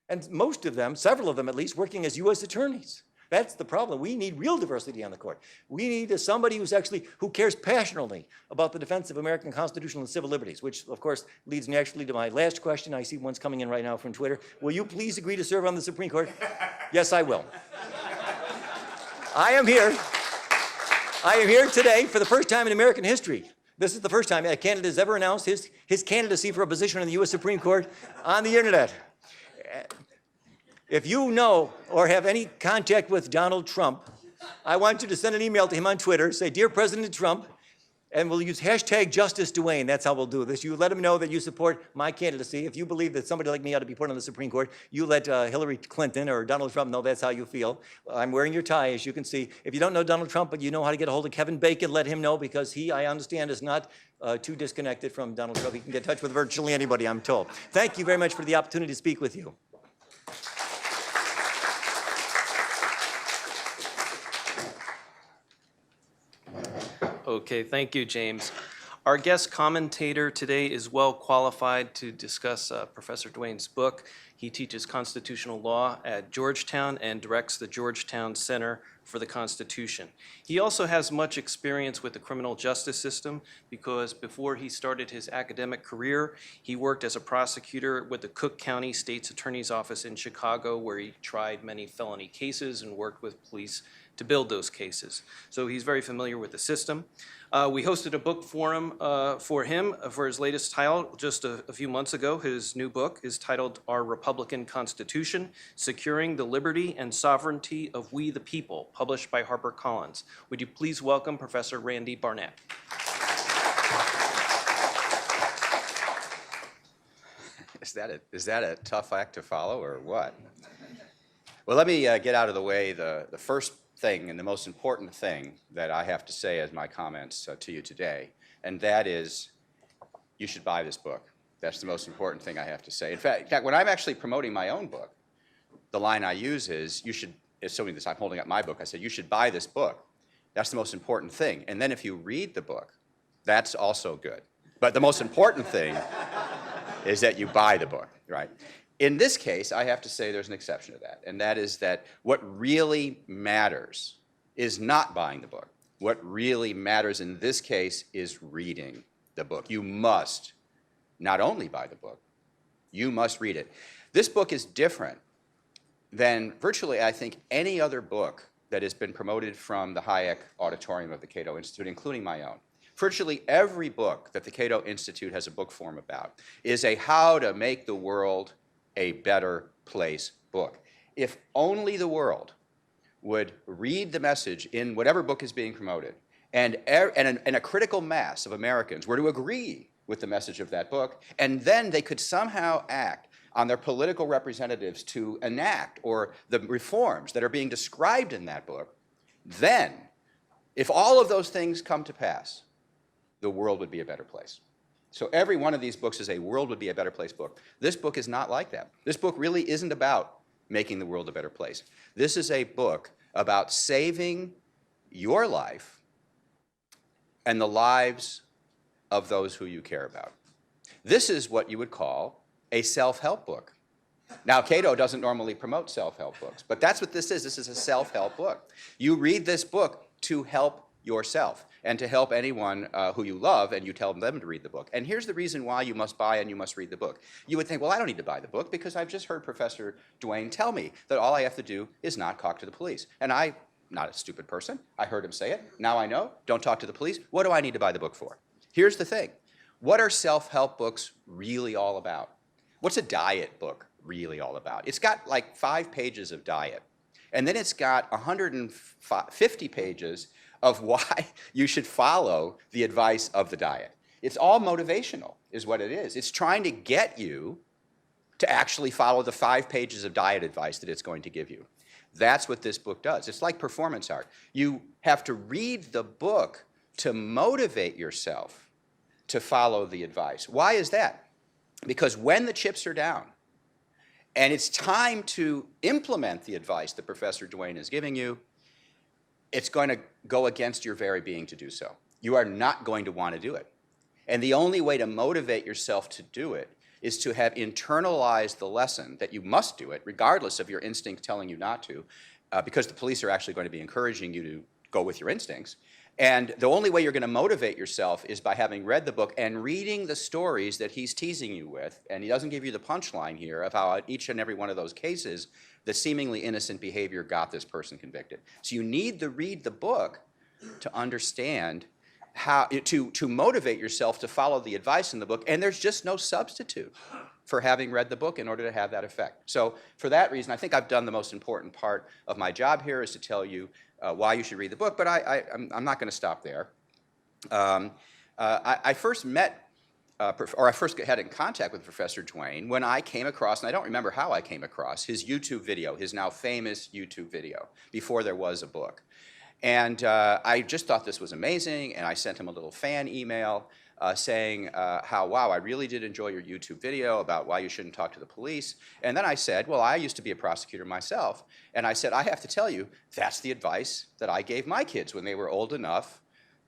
And most of them, several of them at least, working as U.S. attorneys. That's the problem. We need real diversity on the court. We need somebody who cares passionately about the defense of American constitutional and civil liberties, which of course leads naturally to my last question. I see one's coming in right now from Twitter. Will you please agree to serve on the Supreme Court? Yes, I will. I am here today for the first time in American history. This is the first time a candidate has ever announced his candidacy for a position in the U.S. Supreme Court on the internet. If you know or have any contact with Donald Trump, I want you to send an email to him on Twitter, say, Dear President Trump, and we'll use hashtag Justice Duane. That's how we'll do this. You let him know that you support my candidacy. If you believe that somebody like me ought to be put on the Supreme Court, you let Hillary Clinton or Donald Trump know that's how you feel. I'm wearing your tie, as you can see. If you don't know Donald Trump, but you know how to get a hold of Kevin Bacon, let him know, because he, I understand, is not too disconnected from Donald Trump. He can get in touch with virtually anybody, I'm told. Thank you very much for the opportunity to speak with you. Okay, thank you, James. Our guest commentator today is well qualified to discuss Professor Duane's book. He teaches constitutional law at Georgetown and directs the Georgetown Center for the Constitution. He also has much experience with the criminal justice system because before he started his academic career, he worked as a prosecutor with the Cook County State's Attorney's Office in Chicago, where he tried many felony cases and worked with police to build those cases. So he's very familiar with the system. We hosted a book forum for him for his latest title just a few months ago. His new book is titled Our Republican Constitution, Securing the Liberty and Sovereignty of We the People, published by HarperCollins. Would you please welcome Professor Randy Barnett? Is that a tough act to follow or what? Well, let me get out of the way the first thing and the most important thing that I have to say as my comments to you today, and that is you should buy this book. That's the most important thing I have to say. In fact, when I'm actually promoting my own book, the line I use is, you should, assuming this, I'm holding up my book, I said, you should buy this book. That's the most important thing. And then if you read the book, that's also good. But the most important thing is that you buy the book, right? In this case, I have to say there's an exception to that, and that is that what really matters is not buying the book. What really matters in this case is reading the book. You must not only buy the book, you must read it. This book is different than virtually, I think, any other book that has been promoted from the Hayek auditorium of the Cato Institute, including my own. Virtually every book that the Cato Institute has a book forum about is a how to make the world a better place book. If only the world would read the message in whatever book is being promoted, and a critical mass of Americans were to agree with the message of that book, and then they could somehow act on their political representatives to enact or the reforms that are being described in that book, then, if all of those things come to pass, the world would be a better place. So every one of these books is a world would be a better place book. This book is not like that. This book really isn't about making the world a better place. This is a book about saving your life and the lives of those who you care about. This is what you would call a self-help book. Now, Cato doesn't normally promote self-help books, but that's what this is. This is a self-help book. You read this book to help yourself and to help anyone who you love, and you tell them to read the book. And here's the reason why you must buy and you must read the book. You would think, well, I don't need to buy the book because I've just heard Professor Duane tell me that all I have to do is not talk to the police. And I not a stupid person. I heard him say it. Now I know. Don't talk to the police. What do I need to buy the book for? Here's the thing. What are self-help books really all about? What's a diet book really all about? It's got like 5 pages of diet. And then it's got 150 pages of why you should follow the advice of the diet. It's all motivational, is what it is. It's trying to get you to actually follow the 5 pages of diet advice that it's going to give you. That's what this book does. It's like performance art. You have to read the book to motivate yourself to follow the advice. Why is that? Because when the chips are down and it's time to implement the advice that Professor Duane is giving you, it's going to go against your very being to do so. You are not going to want to do it. And the only way to motivate yourself to do it is to have internalized the lesson that you must do it, regardless of your instinct telling you not to, because the police are actually going to be encouraging you to go with your instincts. And the only way you're going to motivate yourself is by having read the book and reading the stories that he's teasing you with. And he doesn't give you the punchline here of how each and every one of those cases, the seemingly innocent behavior got this person convicted. So you need to read the book to understand how to motivate yourself to follow the advice in the book. And there's just no substitute for having read the book in order to have that effect. So for that reason, I think I've done the most important part of my job here, is to tell you why you should read the book, but I'm not going to stop there. I first met, or I first had in contact with Professor Duane when I came across, and I don't remember how I came across, his YouTube video, his now famous YouTube video, before there was a book. And I just thought this was amazing, and I sent him a little fan email saying how, wow, I really did enjoy your YouTube video about why you shouldn't talk to the police. And then I said, well, I used to be a prosecutor myself. And I said, I have to tell you, that's the advice that I gave my kids when they were old enough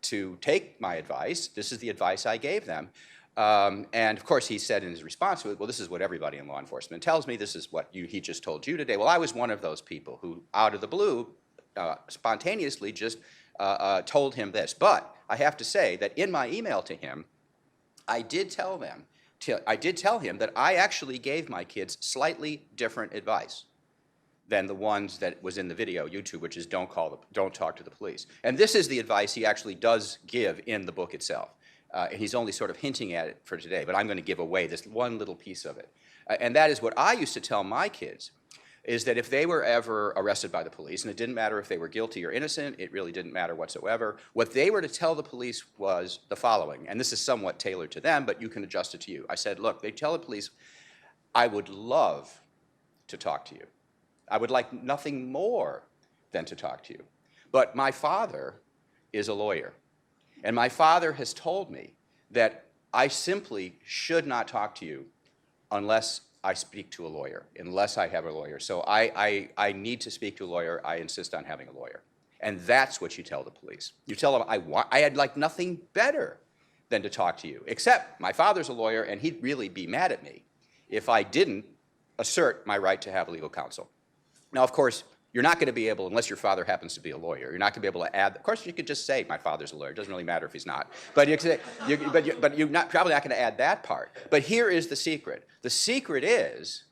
to take my advice. This is the advice I gave them. And of course, he said in his response to it, well, this is what everybody in law enforcement tells me. This is what he just told you today. Well, I was one of those people who, out of the blue, spontaneously just told him this. But I have to say that in my email to him, I did tell him that I actually gave my kids slightly different advice than the ones that was in the video YouTube, which is don't talk to the police. And this is the advice he actually does give in the book itself. And he's only sort of hinting at it for today, but I'm going to give away this one little piece of it. And that is what I used to tell my kids, is that if they were ever arrested by the police, and it didn't matter if they were guilty or innocent, it really didn't matter whatsoever, what they were to tell the police was the following, and this is somewhat tailored to them, but you can adjust it to you. I said, look, they tell the police, I would love to talk to you. I would like nothing more than to talk to you. But my father is a lawyer, and my father has told me that I simply should not talk to you unless I speak to a lawyer, unless I have a lawyer. So I need to speak to a lawyer. I insist on having a lawyer. And that's what you tell the police. You tell them, I had like nothing better than to talk to you, except my father's a lawyer, and he'd really be mad at me if I didn't assert my right to have legal counsel. Now, of course, you're not going to be able, unless your father happens to be a lawyer, you're not going to be able to add, of course, you could just say, my father's a lawyer. It doesn't really matter if he's not. But, but you're probably not going to add that part. But here is the secret. The secret is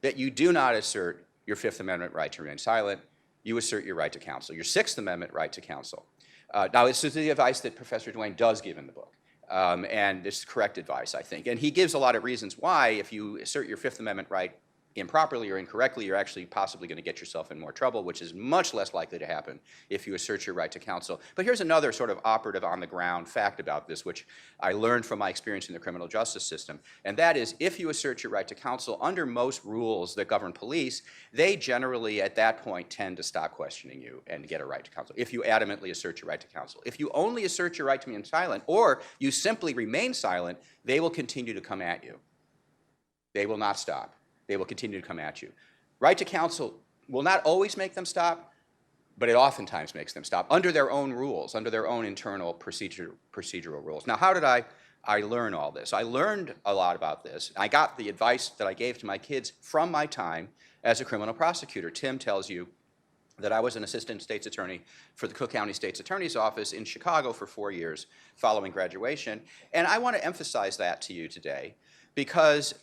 that you do not assert your Fifth Amendment right to remain silent. You assert your right to counsel, your Sixth Amendment right to counsel. Now, this is the advice that Professor Duane does give in the book. And it's correct advice, I think. And he gives a lot of reasons why, if you assert your Fifth Amendment right improperly or incorrectly, you're actually possibly going to get yourself in more trouble, which is much less likely to happen if you assert your right to counsel. But here's another sort of operative on-the-ground fact about this, which I learned from my experience in the criminal justice system, and that is, if you assert your right to counsel, under most rules that govern police, they generally, at that point, tend to stop questioning you and get a right to counsel, if you adamantly assert your right to counsel. If you only assert your right to remain silent, or you simply remain silent, they will continue to come at you. They will not stop. They will continue to come at you. Right to counsel will not always make them stop, but it oftentimes makes them stop under their own rules, under their own internal procedural rules. Now, how did I learn all this? I learned a lot about this. I got the advice that I gave to my kids from my time as a criminal prosecutor. Tim tells you that I was an assistant state's attorney for the Cook County State's Attorney's Office in Chicago for 4 years following graduation. And I want to emphasize that to you today, because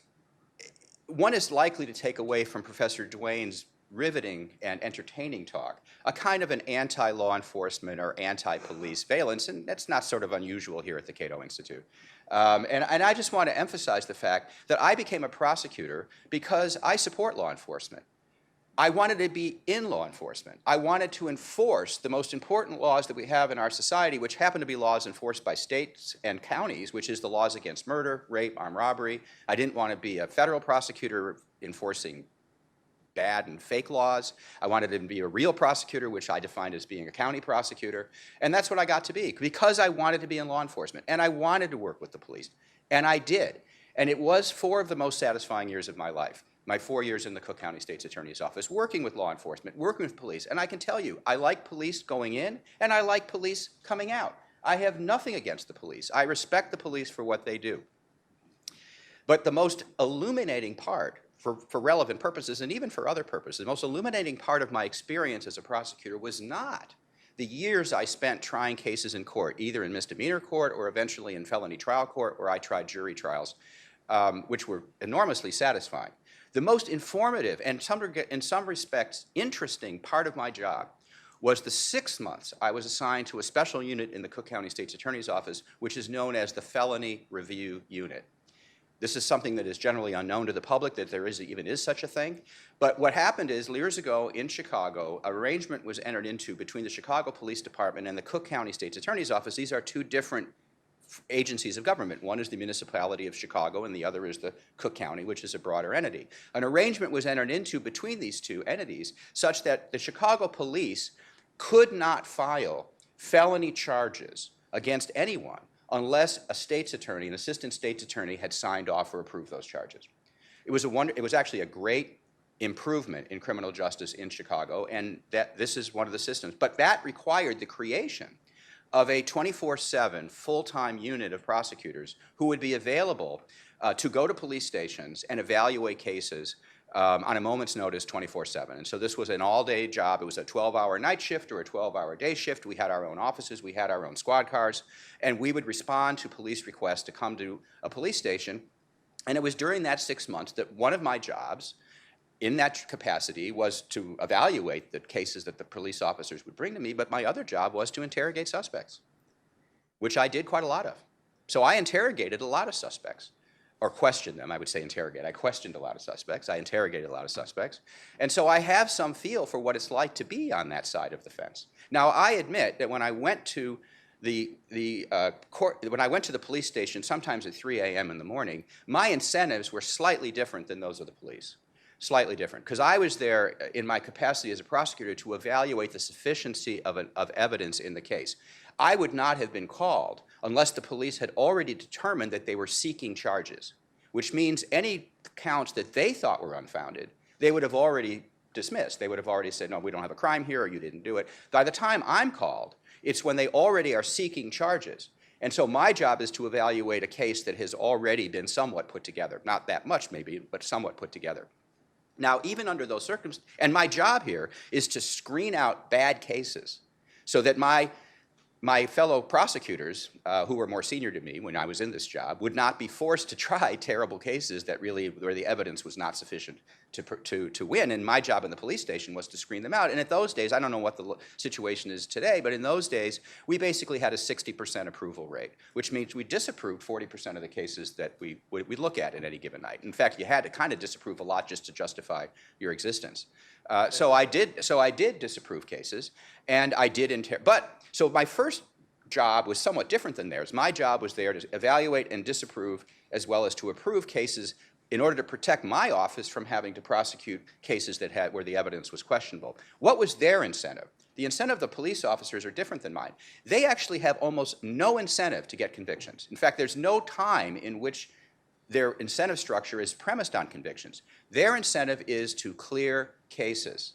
one is likely to take away from Professor Duane's riveting and entertaining talk, a kind of an anti-law enforcement or anti-police valence, and that's not sort of unusual here at the Cato Institute. And I just want to emphasize the fact that I became a prosecutor because I support law enforcement. I wanted to be in law enforcement. I wanted to enforce the most important laws that we have in our society, which happen to be laws enforced by states and counties, which is the laws against murder, rape, armed robbery. I didn't want to be a federal prosecutor enforcing bad and fake laws. I wanted to be a real prosecutor, which I defined as being a county prosecutor. And that's what I got to be because I wanted to be in law enforcement and I wanted to work with the police. And I did. And it was 4 of the most satisfying years of my life. My 4 years in the Cook County State's Attorney's Office, working with law enforcement, working with police. And I can tell you, I like police going in and I like police coming out. I have nothing against the police. I respect the police for what they do. But the most illuminating part, for relevant purposes and even for other purposes, the most illuminating part of my experience as a prosecutor was not the years I spent trying cases in court, either in misdemeanor court or eventually in felony trial court, where I tried jury trials, which were enormously satisfying. The most informative and in some respects interesting part of my job was the 6 months I was assigned to a special unit in the Cook County State's Attorney's Office, which is known as the Felony Review Unit. This is something that is generally unknown to the public, that there even is such a thing. But what happened is, years ago in Chicago, an arrangement was entered into between the Chicago Police Department and the Cook County State's Attorney's Office. These are 2 different agencies of government. One is the municipality of Chicago and the other is the Cook County, which is a broader entity. An arrangement was entered into between these 2 entities such that the Chicago police could not file felony charges against anyone unless a state's attorney, an assistant state's attorney, had signed off or approved those charges. It was actually a great improvement in criminal justice in Chicago, and this is one of the systems. But that required the creation of a 24/7 full-time unit of prosecutors who would be available to go to police stations and evaluate cases on a moment's notice 24/7. And so this was an all-day job. It was a 12-hour night shift or a 12-hour day shift. We had our own offices. We had our own squad cars. And we would respond to police requests to come to a police station. And it was during that 6 months that one of my jobs in that capacity was to evaluate the cases that the police officers would bring to me, but my other job was to interrogate suspects, which I did quite a lot of. So I interrogated a lot of suspects, or questioned them. I would say interrogate. I questioned a lot of suspects. I interrogated a lot of suspects. And so I have some feel for what it's like to be on that side of the fence. Now, I admit that when I went to when I went to the police station, sometimes at 3 a.m. in the morning, my incentives were slightly different than those of the police. Slightly different, because I was there in my capacity as a prosecutor to evaluate the sufficiency of evidence in the case. I would not have been called unless the police had already determined that they were seeking charges, which means any counts that they thought were unfounded, they would have already dismissed. They would have already said, no, we don't have a crime here, or you didn't do it. By the time I'm called, it's when they already are seeking charges. And so my job is to evaluate a case that has already been somewhat put together. Not that much, maybe, but somewhat put together. Now, even under those circumstances, and my job here is to screen out bad cases so that my fellow prosecutors, who were more senior to me when I was in this job, would not be forced to try terrible cases that really, where the evidence was not sufficient to win. And my job in the police station was to screen them out. And at those days, I don't know what the situation is today, but in those days, we basically had a 60% approval rate, which means we disapproved 40% of the cases that we look at any given night. In fact, you had to kind of disapprove a lot just to justify your existence. So I did disapprove cases, and I did so my first job was somewhat different than theirs. My job was there to evaluate and disapprove, as well as to approve cases in order to protect my office from having to prosecute cases where the evidence was questionable. What was their incentive? The incentive of the police officers are different than mine. They actually have almost no incentive to get convictions. In fact, there's no time in which their incentive structure is premised on convictions. Their incentive is to clear cases.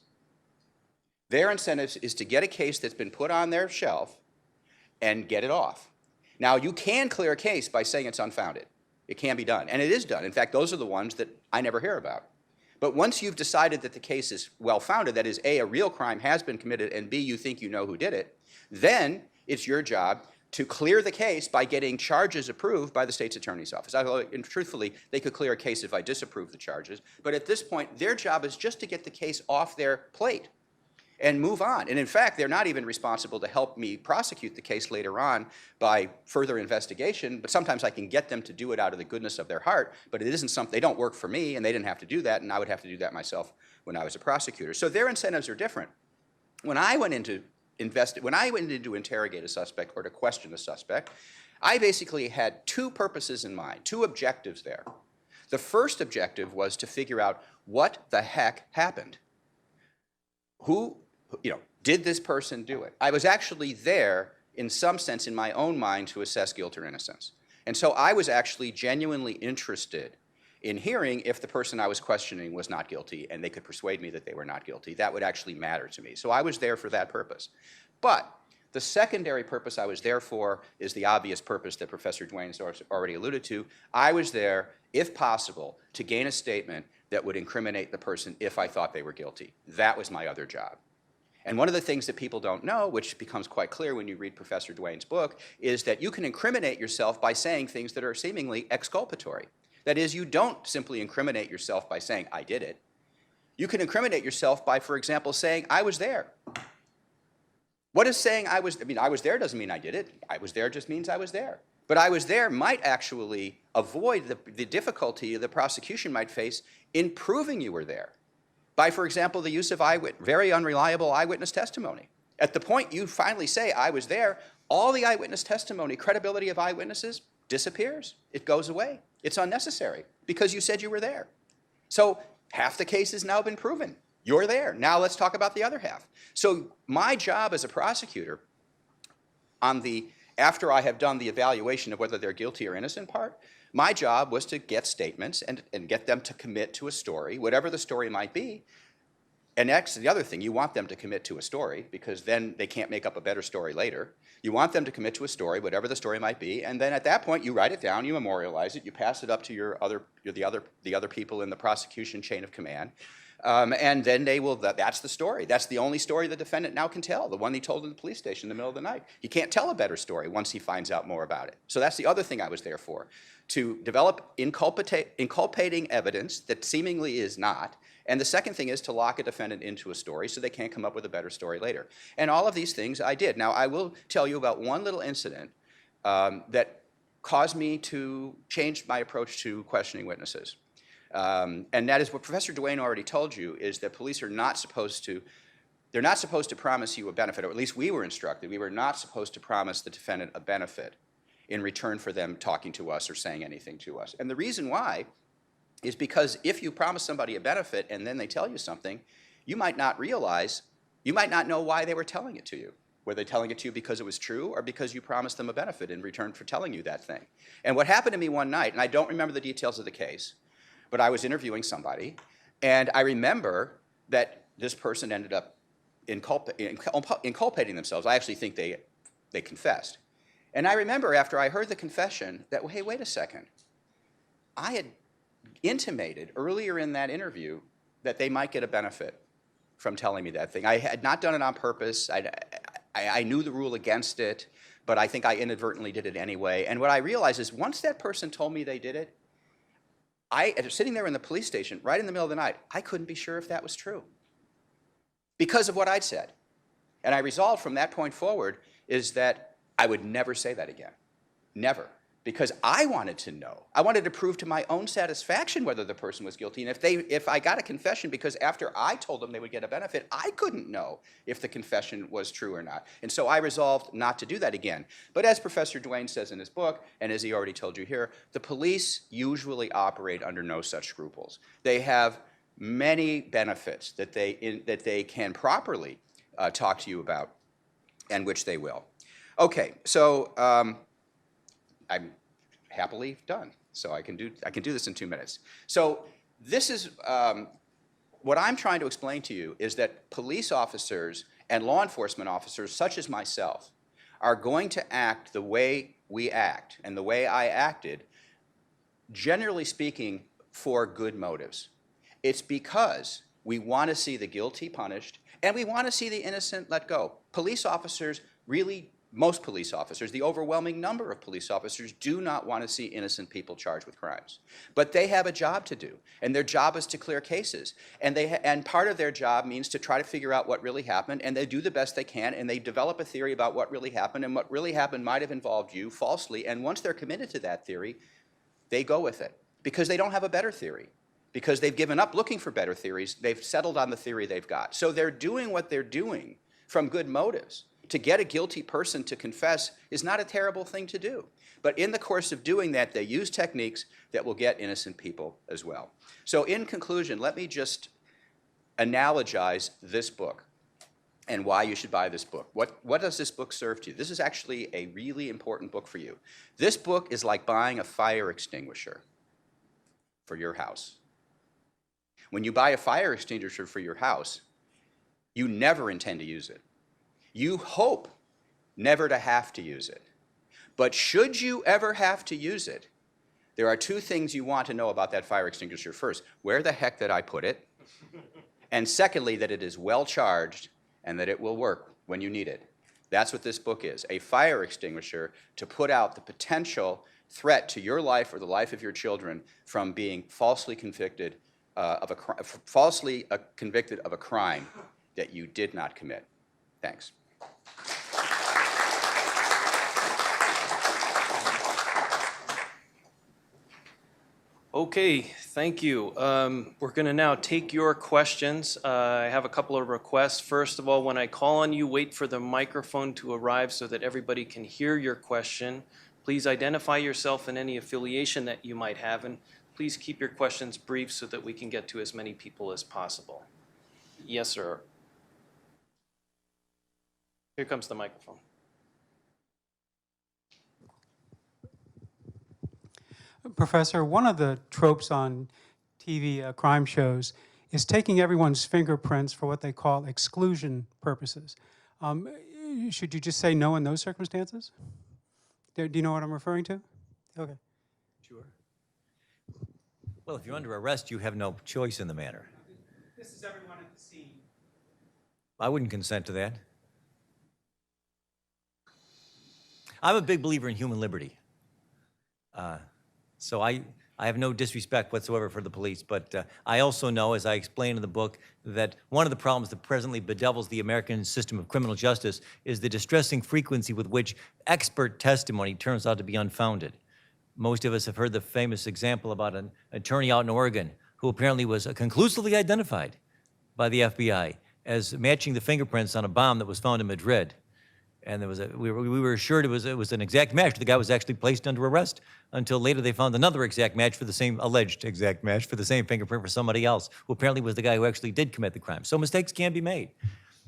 Their incentive is to get a case that's been put on their shelf and get it off. Now, you can clear a case by saying it's unfounded. It can be done, and it is done. In fact, those are the ones that I never hear about. But once you've decided that the case is well-founded, that is, A, a real crime has been committed, and B, you think you know who did it, then it's your job to clear the case by getting charges approved by the state's attorney's office. And truthfully, they could clear a case if I disapprove the charges. But at this point, their job is just to get the case off their plate and move on. And in fact, they're not even responsible to help me prosecute the case later on by further investigation, but sometimes I can get them to do it out of the goodness of their heart, but it isn't something, they don't work for me, and they didn't have to do that, and I would have to do that myself when I was a prosecutor. So their incentives are different. When I went in to interrogate a suspect or to question a suspect, I basically had two purposes in mind, two objectives there. The first objective was to figure out what the heck happened. Did this person do it? I was actually there, in some sense, in my own mind, to assess guilt or innocence. And so I was actually genuinely interested in hearing if the person I was questioning was not guilty and they could persuade me that they were not guilty. That would actually matter to me. So I was there for that purpose. But the secondary purpose I was there for is the obvious purpose that Professor Duane has already alluded to. I was there, if possible, to gain a statement that would incriminate the person if I thought they were guilty. That was my other job. And one of the things that people don't know, which becomes quite clear when you read Professor Duane's book, is that you can incriminate yourself by saying things that are seemingly exculpatory. That is, you don't simply incriminate yourself by saying, I did it. You can incriminate yourself by, for example, saying, I was there. What is saying I was there doesn't mean I did it. I was there just means I was there. But I was there might actually avoid the difficulty the prosecution might face in proving you were there by, for example, the use of very unreliable eyewitness testimony. At the point you finally say, I was there, all the eyewitness testimony, credibility of eyewitnesses, disappears. It goes away. It's unnecessary because you said you were there. So half the case has now been proven. You're there. Now let's talk about the other half. So my job as a prosecutor, after I have done the evaluation of whether they're guilty or innocent part, my job was to get statements and get them to commit to a story, whatever the story might be. And that's the other thing. You want them to commit to a story because then they can't make up a better story later. You want them to commit to a story, whatever the story might be, and then at that point you write it down, you memorialize it, you pass it up to the other people in the prosecution chain of command, and then that's the story. That's the only story the defendant now can tell, the one he told in the police station in the middle of the night. He can't tell a better story once he finds out more about it. So that's the other thing I was there for, to develop inculpating evidence that seemingly is not. And the second thing is to lock a defendant into a story so they can't come up with a better story later. And all of these things I did. Now, I will tell you about one little incident that caused me to change my approach to questioning witnesses. And that is what Professor Duane already told you, is that police are not supposed to, they're not supposed to promise you a benefit, or at least we were instructed. We were not supposed to promise the defendant a benefit in return for them talking to us or saying anything to us. And the reason why is because if you promise somebody a benefit and then they tell you something, you might not realize, you might not know why they were telling it to you. Were they telling it to you because it was true or because you promised them a benefit in return for telling you that thing? And what happened to me one night, and I don't remember the details of the case, but I was interviewing somebody, and I remember that this person ended up inculpating themselves. I actually think they confessed. And I remember after I heard the confession that, hey, wait a second. I had intimated earlier in that interview that they might get a benefit from telling me that thing. I had not done it on purpose. I knew the rule against it, but I think I inadvertently did it anyway. And what I realized is once that person told me they did it, sitting there in the police station right in the middle of the night, I couldn't be sure if that was true because of what I'd said. And I resolved from that point forward is that I would never say that again. Never. Because I wanted to know. I wanted to prove to my own satisfaction whether the person was guilty. And if I got a confession because after I told them they would get a benefit, I couldn't know if the confession was true or not. And so I resolved not to do that again. But as Professor Duane says in his book, and as he already told you here, the police usually operate under no such scruples. They have many benefits that they can properly talk to you about, and which they will. Okay, so I'm happily done. So I can do this in 2 minutes. So this is what I'm trying to explain to you is that police officers and law enforcement officers such as myself are going to act the way we act and the way I acted, generally speaking, for good motives. It's because we want to see the guilty punished and we want to see the innocent let go. Police officers really most police officers, the overwhelming number of police officers do not want to see innocent people charged with crimes. But they have a job to do, and their job is to clear cases. And part of their job means to try to figure out what really happened, and they do the best they can, and they develop a theory about what really happened, and what really happened might have involved you falsely, and once they're committed to that theory, they go with it, because they don't have a better theory. Because they've given up looking for better theories, they've settled on the theory they've got. So they're doing what they're doing from good motives. To get a guilty person to confess is not a terrible thing to do. But in the course of doing that, they use techniques that will get innocent people as well. So in conclusion, let me just analogize this book and why you should buy this book. What does this book serve to you? This is actually a really important book for you. This book is like buying a fire extinguisher for your house. When you buy a fire extinguisher for your house, you never intend to use it. You hope never to have to use it. But should you ever have to use it, there are two things you want to know about that fire extinguisher. First, where the heck did I put it? And secondly, that it is well charged and that it will work when you need it. That's what this book is, a fire extinguisher to put out the potential threat to your life or the life of your children from being falsely convicted of a crime that you did not commit. Thanks. Okay, thank you. We're going to now take your questions. I have a couple of requests. First of all, when I call on you, wait for the microphone to arrive so that everybody can hear your question. Please identify yourself and any affiliation that you might have, and please keep your questions brief so that we can get to as many people as possible. Yes, sir. Here comes the microphone. Professor, one of the tropes on TV crime shows is taking everyone's fingerprints for what they call exclusion purposes. Should you just say no in those circumstances? Do you know what I'm referring to? Okay. Sure. Well, if you're under arrest, you have no choice in the matter. This is everyone at the scene. I wouldn't consent to that. I'm a big believer in human liberty. So I have no disrespect whatsoever for the police, but I also know, as I explain in the book, that one of the problems that presently bedevils the American system of criminal justice is the distressing frequency with which expert testimony turns out to be unfounded. Most of us have heard the famous example about an attorney out in Oregon who apparently was conclusively identified by the FBI as matching the fingerprints on a bomb that was found in Madrid. And there was we were assured it was an exact match. The guy was actually placed under arrest until later they found another exact match for the same, alleged exact match for the same fingerprint for somebody else, who apparently was the guy who actually did commit the crime. So mistakes can be made.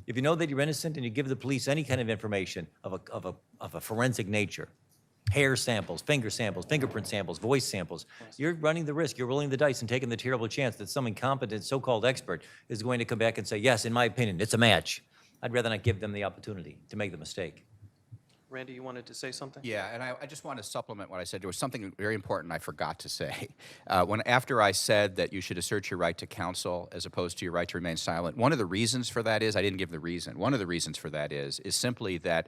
If you know that you're innocent and you give the police any kind of information of a forensic nature, hair samples, fingerprint samples, voice samples, you're running the risk, you're rolling the dice and taking the terrible chance that some incompetent so-called expert is going to come back and say, yes, in my opinion, it's a match. I'd rather not give them the opportunity to make the mistake. Randy, you wanted to say something? Yeah, and I just want to supplement what I said. There was something very important I forgot to say. After I said that you should assert your right to counsel as opposed to your right to remain silent, one of the reasons for that is, I didn't give the reason, one of the reasons for that is simply that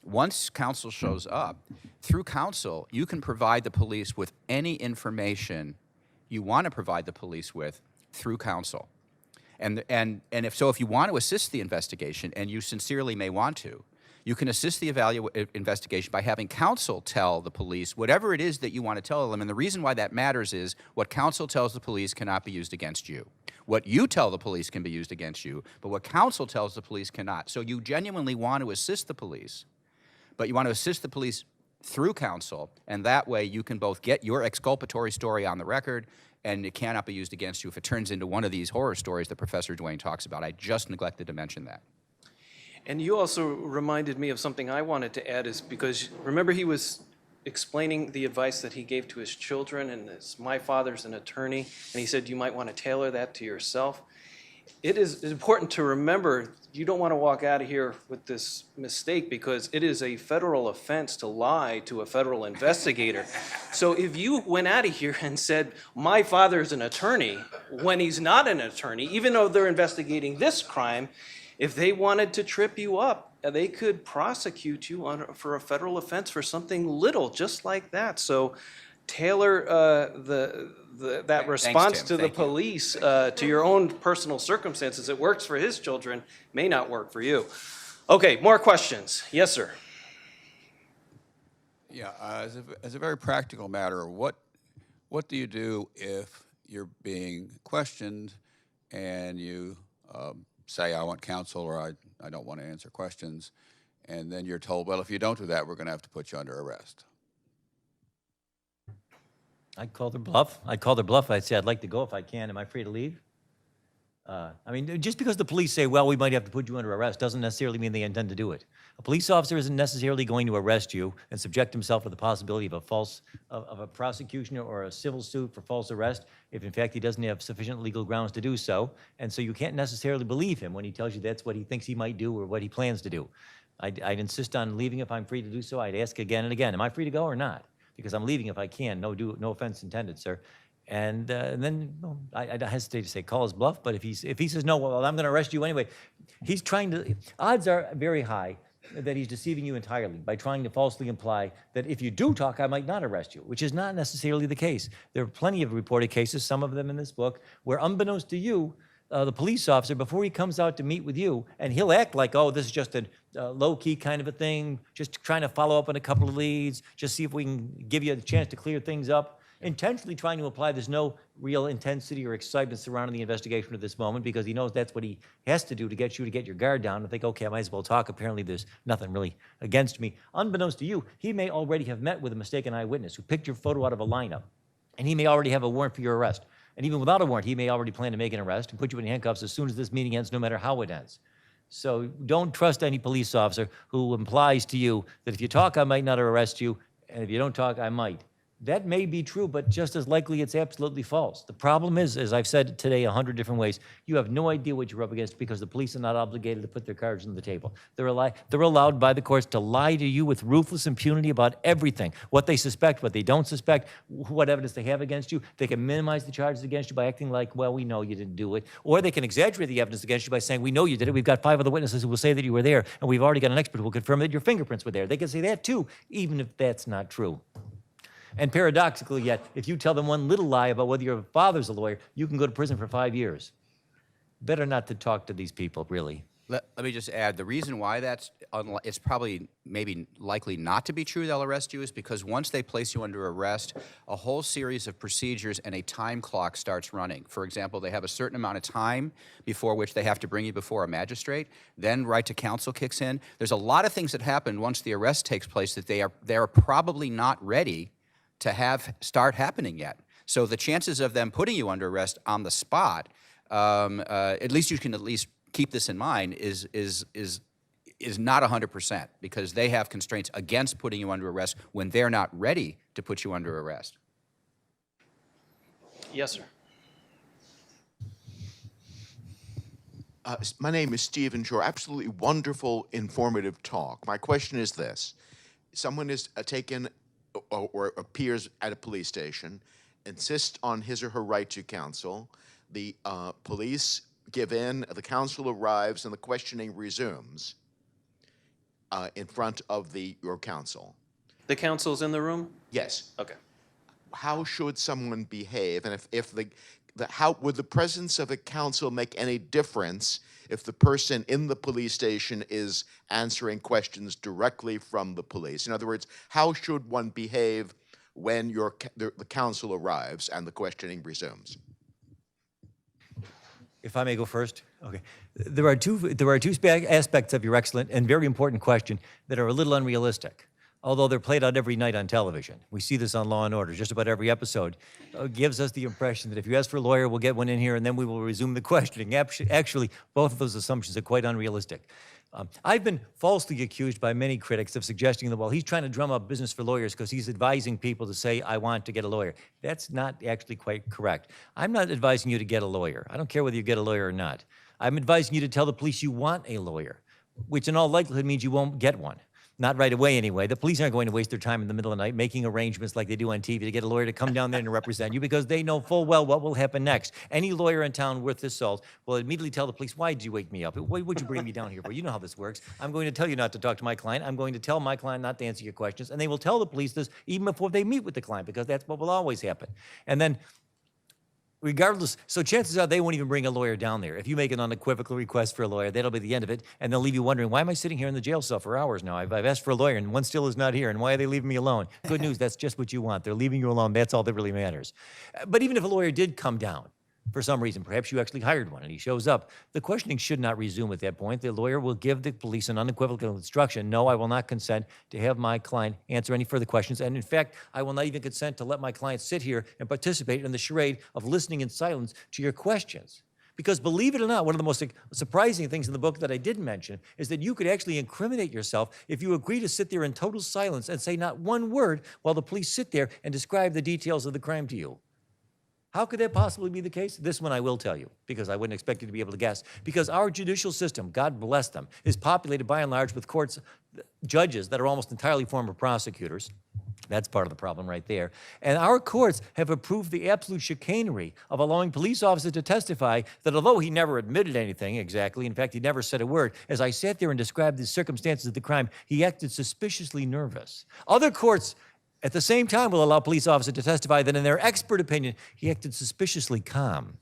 once counsel shows up, through counsel, you can provide the police with any information you want to provide the police with through counsel. And if you want to assist the investigation, and you sincerely may want to, you can assist the investigation by having counsel tell the police whatever it is that you want to tell them. And the reason why that matters is what counsel tells the police cannot be used against you. What you tell the police can be used against you, but what counsel tells the police cannot. So you genuinely want to assist the police, but you want to assist the police through counsel, and that way you can both get your exculpatory story on the record, and it cannot be used against you if it turns into one of these horror stories that Professor Duane talks about. I just neglected to mention that. And you also reminded me of something I wanted to add, is because remember he was explaining the advice that he gave to his children, and my father's an attorney, and he said you might want to tailor that to yourself. It is important to remember you don't want to walk out of here with this mistake, because it is a federal offense to lie to a federal investigator. So if you went out of here and said, my father's an attorney, when he's not an attorney, even though they're investigating this crime, if they wanted to trip you up, they could prosecute you for a federal offense for something little, just like that. So tailor that response Tim. to the Thank you. police to your own personal circumstances. It works for his children, may not work for you. Okay, more questions? Yes, sir. Yeah, as a very practical matter, what do you do if you're being questioned and you say, I want counsel, or I don't want to answer questions, and then you're told, well, if you don't do that, we're going to have to put you under arrest? I'd call their bluff. I'd say, I'd like to go if I can. Am I free to leave? I mean, just because the police say, well, we might have to put you under arrest, doesn't necessarily mean they intend to do it. A police officer isn't necessarily going to arrest you and subject himself to the possibility of a prosecution or a civil suit for false arrest if, in fact, he doesn't have sufficient legal grounds to do so. And so you can't necessarily believe him when he tells you that's what he thinks he might do or what he plans to do. I'd insist on leaving if I'm free to do so. I'd ask again and again, am I free to go or not? Because I'm leaving if I can. No offense intended, sir. And then I hesitate to say call his bluff, but if he says, no, well, I'm going to arrest you anyway, he's trying to, odds are very high that he's deceiving you entirely by trying to falsely imply that if you do talk, I might not arrest you, which is not necessarily the case. There are plenty of reported cases, some of them in this book, where unbeknownst to you, the police officer, before he comes out to meet with you, and he'll act like, oh, this is just a low-key kind of a thing, just trying to follow up on a couple of leads, just see if we can give you a chance to clear things up, intentionally trying to imply there's no real intensity or excitement surrounding the investigation at this moment because he knows that's what he has to do to get you to get your guard down and think, okay, I might as well talk. Apparently there's nothing really against me. Unbeknownst to you, he may already have met with a mistaken eyewitness who picked your photo out of a lineup, and he may already have a warrant for your arrest. And even without a warrant, he may already plan to make an arrest and put you in handcuffs as soon as this meeting ends, no matter how it ends. So don't trust any police officer who implies to you that if you talk, I might not arrest you, and if you don't talk, I might. That may be true, but just as likely it's absolutely false. The problem is, as I've said today 100 different ways, you have no idea what you're up against because the police are not obligated to put their cards on the table. They're allowed by the courts to lie to you with ruthless impunity about everything, what they suspect, what they don't suspect, what evidence they have against you. They can minimize the charges against you by acting like, well, we know you didn't do it. Or they can exaggerate the evidence against you by saying, we know you did it. We've got 5 other witnesses who will say that you were there, and we've already got an expert who will confirm that your fingerprints were there. They can say that too, even if that's not true. And paradoxically yet, if you tell them one little lie about whether your father's a lawyer, you can go to prison for 5 years. Better not to talk to these people, really. Let me just add, the reason why it's probably maybe likely not to be true they'll arrest you is because once they place you under arrest, a whole series of procedures and a time clock starts running. For example, they have a certain amount of time before which they have to bring you before a magistrate, then right to counsel kicks in. There's a lot of things that happen once the arrest takes place that they are probably not ready to start happening yet. So the chances of them putting you under arrest on the spot, at least you can keep this in mind, is not 100% because they have constraints against putting you under arrest when they're not ready to put you under arrest. Yes, sir. My name is Stephen Shore. Absolutely wonderful, informative talk. My question is this. Someone is taken or appears at a police station, insists on his or her right to counsel. The police give in, the counsel arrives, and the questioning resumes in front of your counsel. The counsel's in the room? Yes. Okay. How should someone behave, and how would the presence of a counsel make any difference if the person in the police station is answering questions directly from the police? In other words, how should one behave when the counsel arrives and the questioning resumes? If I may go first? Okay. There are two aspects of your excellent and very important question that are a little unrealistic, although they're played out every night on television. We see this on Law & Order. Just about every episode gives us the impression that if you ask for a lawyer, we'll get one in here, and then we will resume the questioning. Actually, both of those assumptions are quite unrealistic. I've been falsely accused by many critics of suggesting that, well, he's trying to drum up business for lawyers because he's advising people to say, I want to get a lawyer. That's not actually quite correct. I'm not advising you to get a lawyer. I don't care whether you get a lawyer or not. I'm advising you to tell the police you want a lawyer, which in all likelihood means you won't get one. Not right away anyway. The police aren't going to waste their time in the middle of the night making arrangements like they do on TV to get a lawyer to come down there and represent you because they know full well what will happen next. Any lawyer in town worth his salt will immediately tell the police, why did you wake me up? What would you bring me down here for? You know how this works. I'm going to tell you not to talk to my client. I'm going to tell my client not to answer your questions. And they will tell the police this even before they meet with the client because that's what will always happen. And then regardless, so chances are they won't even bring a lawyer down there. If you make an unequivocal request for a lawyer, that'll be the end of it, and they'll leave you wondering, why am I sitting here in the jail cell for hours now? I've asked for a lawyer, and one still is not here, and why are they leaving me alone? Good news, that's just what you want. They're leaving you alone. That's all that really matters. But even if a lawyer did come down, for some reason, perhaps you actually hired one and he shows up, the questioning should not resume at that point. The lawyer will give the police an unequivocal instruction, no, I will not consent to have my client answer any further questions. And in fact, I will not even consent to let my client sit here and participate in the charade of listening in silence to your questions. Because believe it or not, one of the most surprising things in the book that I didn't mention is that you could actually incriminate yourself if you agree to sit there in total silence and say not one word while the police sit there and describe the details of the crime to you. How could that possibly be the case? This one I will tell you, because I wouldn't expect you to be able to guess. Because our judicial system, God bless them, is populated by and large with courts, judges that are almost entirely former prosecutors. That's part of the problem right there. And our courts have approved the absolute chicanery of allowing police officers to testify that although he never admitted anything exactly, in fact, he never said a word, as I sat there and described the circumstances of the crime, he acted suspiciously nervous. Other courts at the same time will allow police officers to testify that in their expert opinion, he acted suspiciously calm.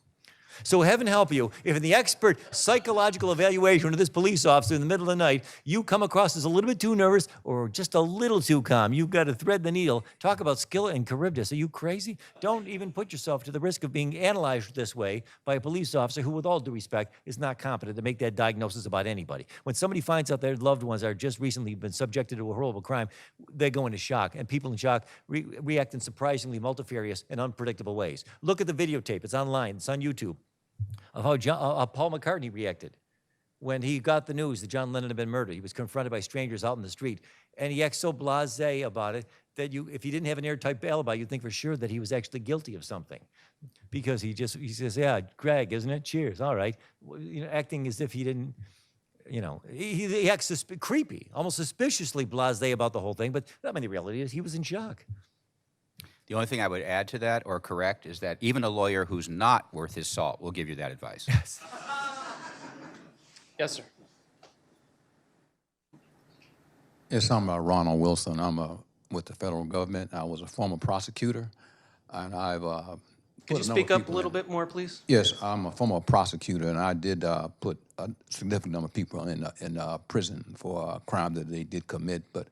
So heaven help you, if in the expert psychological evaluation of this police officer in the middle of the night, you come across as a little bit too nervous or just a little too calm, you've got to thread the needle. Talk about skill and charybdis. Are you crazy? Don't even put yourself to the risk of being analyzed this way by a police officer who, with all due respect, is not competent to make that diagnosis about anybody. When somebody finds out their loved ones are just recently been subjected to a horrible crime, they go into shock, and people in shock react in surprisingly multifarious and unpredictable ways. Look at the videotape. It's online. It's on YouTube. Of how Paul McCartney reacted when he got the news that John Lennon had been murdered. He was confronted by strangers out in the street, and he acts so blasé about it that if he didn't have an airtight alibi, you'd think for sure that he was actually guilty of something, because he says, "Yeah, Greg, isn't it? Cheers, all right," acting as if he didn't. He acts creepy, almost suspiciously blasé about the whole thing. But I mean, the reality is he was in shock. The only thing I would add to that or correct is that even a lawyer who's not worth his salt will give you that advice. Yes. Yes, sir. Yes, I'm Ronald Wilson. I'm with the federal government. I was a former prosecutor, and I've Could you speak up a little bit more, please? Yes, I'm a former prosecutor, and I did put a significant number of people in prison for a crime that they did commit. But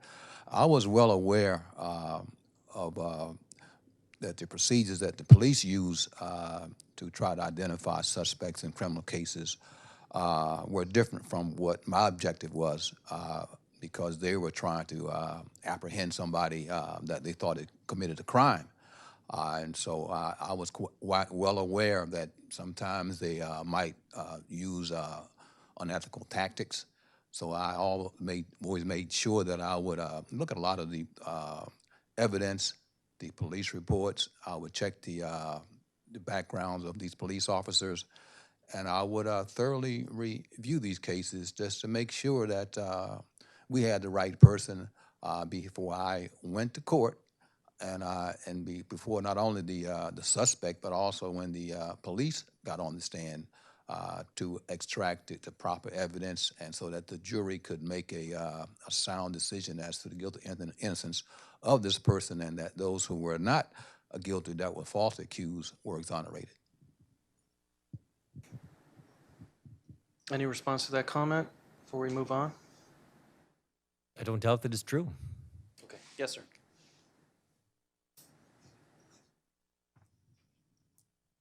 I was well aware of that the procedures that the police use to try to identify suspects in criminal cases were different from what my objective was, because they were trying to apprehend somebody that they thought had committed a crime. And so I was well aware that sometimes they might use unethical tactics. So I always made sure that I would look at a lot of the evidence, the police reports. I would check the backgrounds of these police officers, and I would thoroughly review these cases just to make sure that we had the right person before I went to court, and before not only the suspect, but also when the police got on the stand to extract the proper evidence, and so that the jury could make a sound decision as to the guilt and innocence of this person, and that those who were not guilty, that were falsely accused, were exonerated. Any response to that comment before we move on? I don't doubt that it's true. Okay. Yes, sir.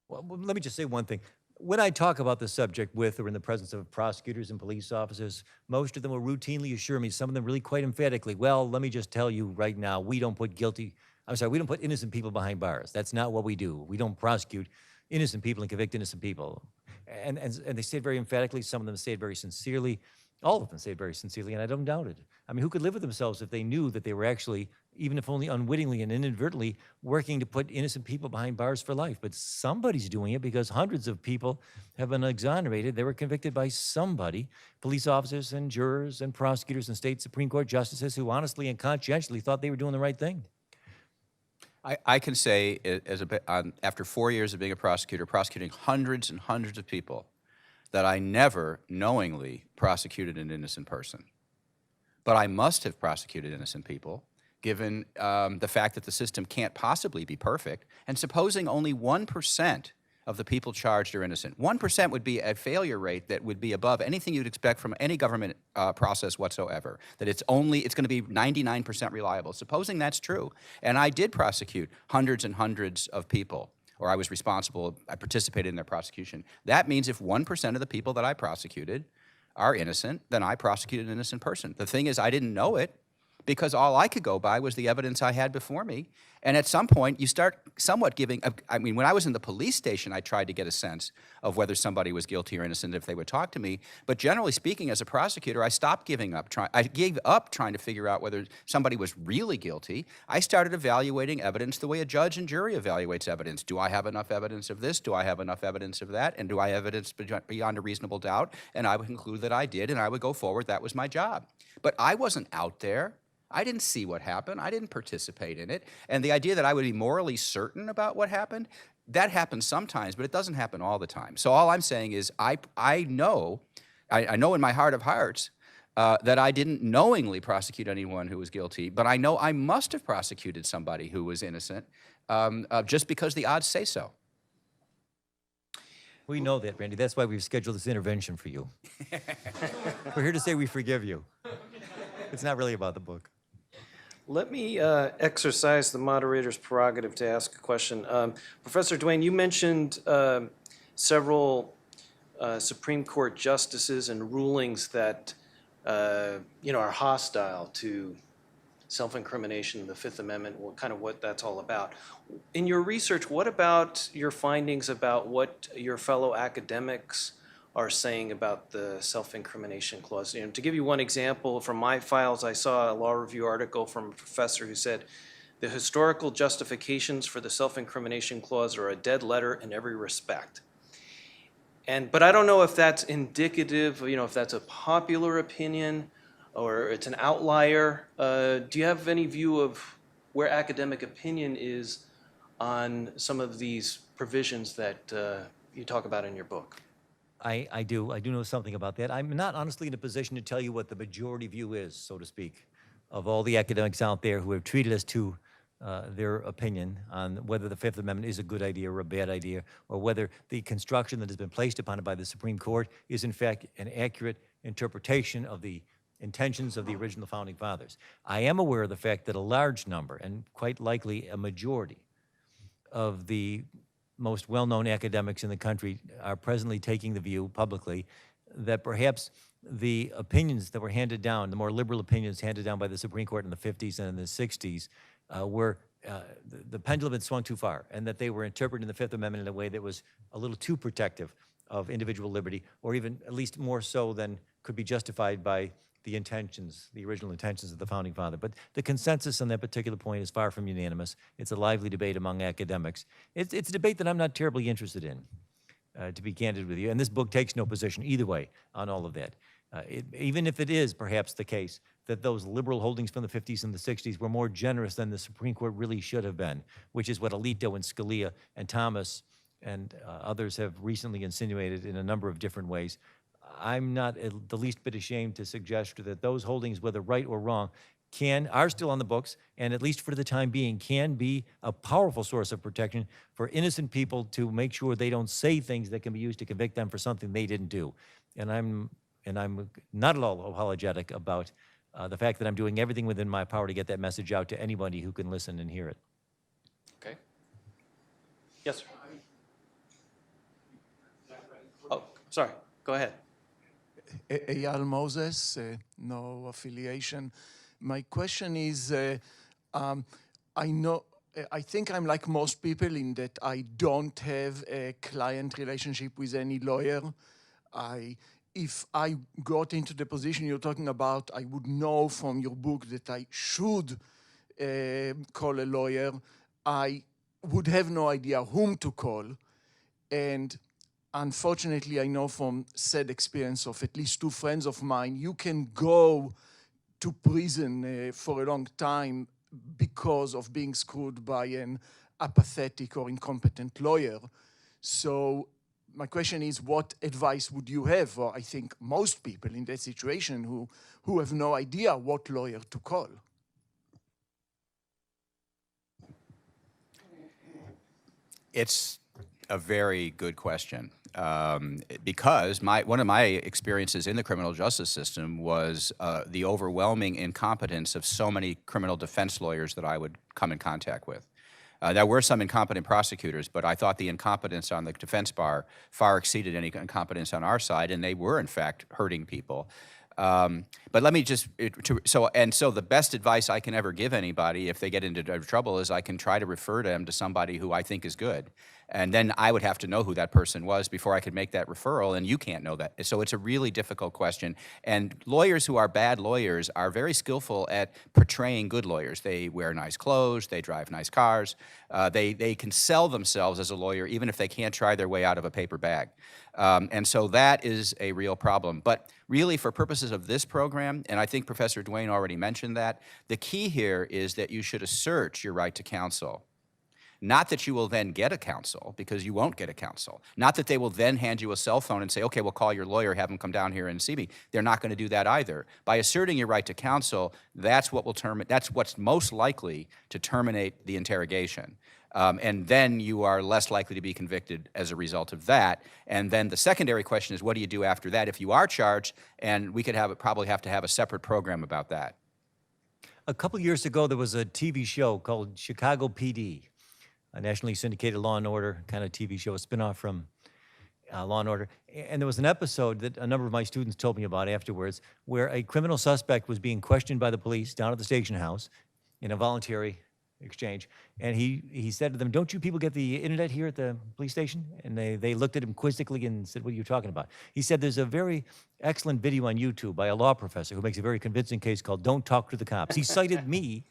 Well, let me just say one thing. When I talk about the subject with or in the presence of prosecutors and police officers, most of them will routinely assure me, some of them really quite emphatically, well, let me just tell you right now, we don't put innocent people behind bars. That's not what we do. We don't prosecute innocent people and convict innocent people. And they say it very emphatically. Some of them say it very sincerely. All of them say it very sincerely, and I don't doubt it. I mean, who could live with themselves if they knew that they were actually even if only unwittingly and inadvertently, working to put innocent people behind bars for life. But somebody's doing it because hundreds of people have been exonerated. They were convicted by somebody, police officers and jurors and prosecutors and state Supreme Court justices who honestly and conscientiously thought they were doing the right thing. I can say, after 4 years of being a prosecutor, prosecuting hundreds and hundreds of people, that I never knowingly prosecuted an innocent person. But I must have prosecuted innocent people, given the fact that the system can't possibly be perfect, and supposing only 1% of the people charged are innocent. 1% would be a failure rate that would be above anything you'd expect from any government process whatsoever, that it's going to be 99% reliable. Supposing that's true, and I did prosecute hundreds and hundreds of people, or I was responsible, I participated in their prosecution, that means if 1% of the people that I prosecuted are innocent, then I prosecuted an innocent person. The thing is, I didn't know it, because all I could go by was the evidence I had before me. And at some point, you start somewhat giving, I mean, when I was in the police station, I tried to get a sense of whether somebody was guilty or innocent if they would talk to me. But generally speaking, as a prosecutor, I stopped giving up. I gave up trying to figure out whether somebody was really guilty. I started evaluating evidence the way a judge and jury evaluates evidence. Do I have enough evidence of this? Do I have enough evidence of that? And do I have evidence beyond a reasonable doubt? And I would conclude that I did, and I would go forward. That was my job. But I wasn't out there. I didn't see what happened. I didn't participate in it. And the idea that I would be morally certain about what happened, that happens sometimes, but it doesn't happen all the time. So all I'm saying is I know in my heart of hearts that I didn't knowingly prosecute anyone who was guilty, but I know I must have prosecuted somebody who was innocent just because the odds say so. We know that, Randy. That's why we've scheduled this intervention for you. We're here to say we forgive you. It's not really about the book. Let me exercise the moderator's prerogative to ask a question. Professor Duane, you mentioned several Supreme Court justices and rulings that are hostile to self-incrimination in the Fifth Amendment, what that's all about. In your research, what about your findings about what your fellow academics are saying about the self-incrimination clause? To give you one example, from my files, I saw a law review article from a professor who said, the historical justifications for the self-incrimination clause are a dead letter in every respect. But I don't know if that's indicative, if that's a popular opinion or it's an outlier. Do you have any view of where academic opinion is on some of these provisions that you talk about in your book? I do know something about that. I'm not honestly in a position to tell you what the majority view is, so to speak, of all the academics out there who have treated us to their opinion on whether the Fifth Amendment is a good idea or a bad idea, or whether the construction that has been placed upon it by the Supreme Court is in fact an accurate interpretation of the intentions of the original Founding Fathers. I am aware of the fact that a large number, and quite likely a majority, of the most well-known academics in the country are presently taking the view publicly that perhaps the opinions that were handed down, the more liberal opinions handed down by the Supreme Court in the 50s and in the 60s, the pendulum had swung too far, and that they were interpreting the Fifth Amendment in a way that was a little too protective of individual liberty, or even at least more so than could be justified by the intentions, the original intentions of the Founding Father. But the consensus on that particular point is far from unanimous. It's a lively debate among academics. It's a debate that I'm not terribly interested in, to be candid with you. And this book takes no position either way on all of that. Even if it is perhaps the case that those liberal holdings from the 50s and the 60s were more generous than the Supreme Court really should have been, which is what Alito and Scalia and Thomas and others have recently insinuated in a number of different ways, I'm not the least bit ashamed to suggest that those holdings, whether right or wrong, are still on the books, and at least for the time being, can be a powerful source of protection for innocent people to make sure they don't say things that can be used to convict them for something they didn't do. And I'm not at all apologetic about the fact that I'm doing everything within my power to get that message out to anybody who can listen and hear it. Okay. Yes, sir. Oh, sorry. Go ahead. Eyal Moses, no affiliation. My question is, I think I'm like most people in that I don't have a client relationship with any lawyer. If I got into the position you're talking about, I would know from your book that I should call a lawyer. I would have no idea whom to call. And unfortunately, I know from sad experience of at least 2 friends of mine, you can go to prison for a long time because of being screwed by an apathetic or incompetent lawyer. So my question is, what advice would you have for, I think, most people in that situation who have no idea what lawyer to call? It's a very good question, because one of my experiences in the criminal justice system was the overwhelming incompetence of so many criminal defense lawyers that I would come in contact with. There were some incompetent prosecutors, but I thought the incompetence on the defense bar far exceeded any incompetence on our side, and they were, in fact, hurting people. But let me just, so the best advice I can ever give anybody if they get into trouble is I can try to refer them to somebody who I think is good. And then I would have to know who that person was before I could make that referral, and you can't know that. So it's a really difficult question. And lawyers who are bad lawyers are very skillful at portraying good lawyers. They wear nice clothes, they drive nice cars, they can sell themselves as a lawyer even if they can't try their way out of a paper bag. And so that is a real problem. But really, for purposes of this program, and I think Professor Duane already mentioned that, the key here is that you should assert your right to counsel. Not that you will then get a counsel, because you won't get a counsel. Not that they will then hand you a cell phone and say, okay, we'll call your lawyer, have him come down here and see me. They're not going to do that either. By asserting your right to counsel, that's what's most likely to terminate the interrogation. And then you are less likely to be convicted as a result of that. And then the secondary question is, what do you do after that if you are charged? And we could probably have to have a separate program about that. A couple years ago, there was a TV show called Chicago PD, a nationally syndicated Law and Order kind of TV show, a spinoff from Law and Order. And there was an episode that a number of my students told me about afterwards, where a criminal suspect was being questioned by the police down at the station house in a voluntary exchange. And he said to them, "Don't you people get the internet here at the police station?" And they looked at him quizzically and said, "What are you talking about?" He said, "There's a very excellent video on YouTube by a law professor who makes a very convincing case called 'Don't Talk to the Cops.'" He cited me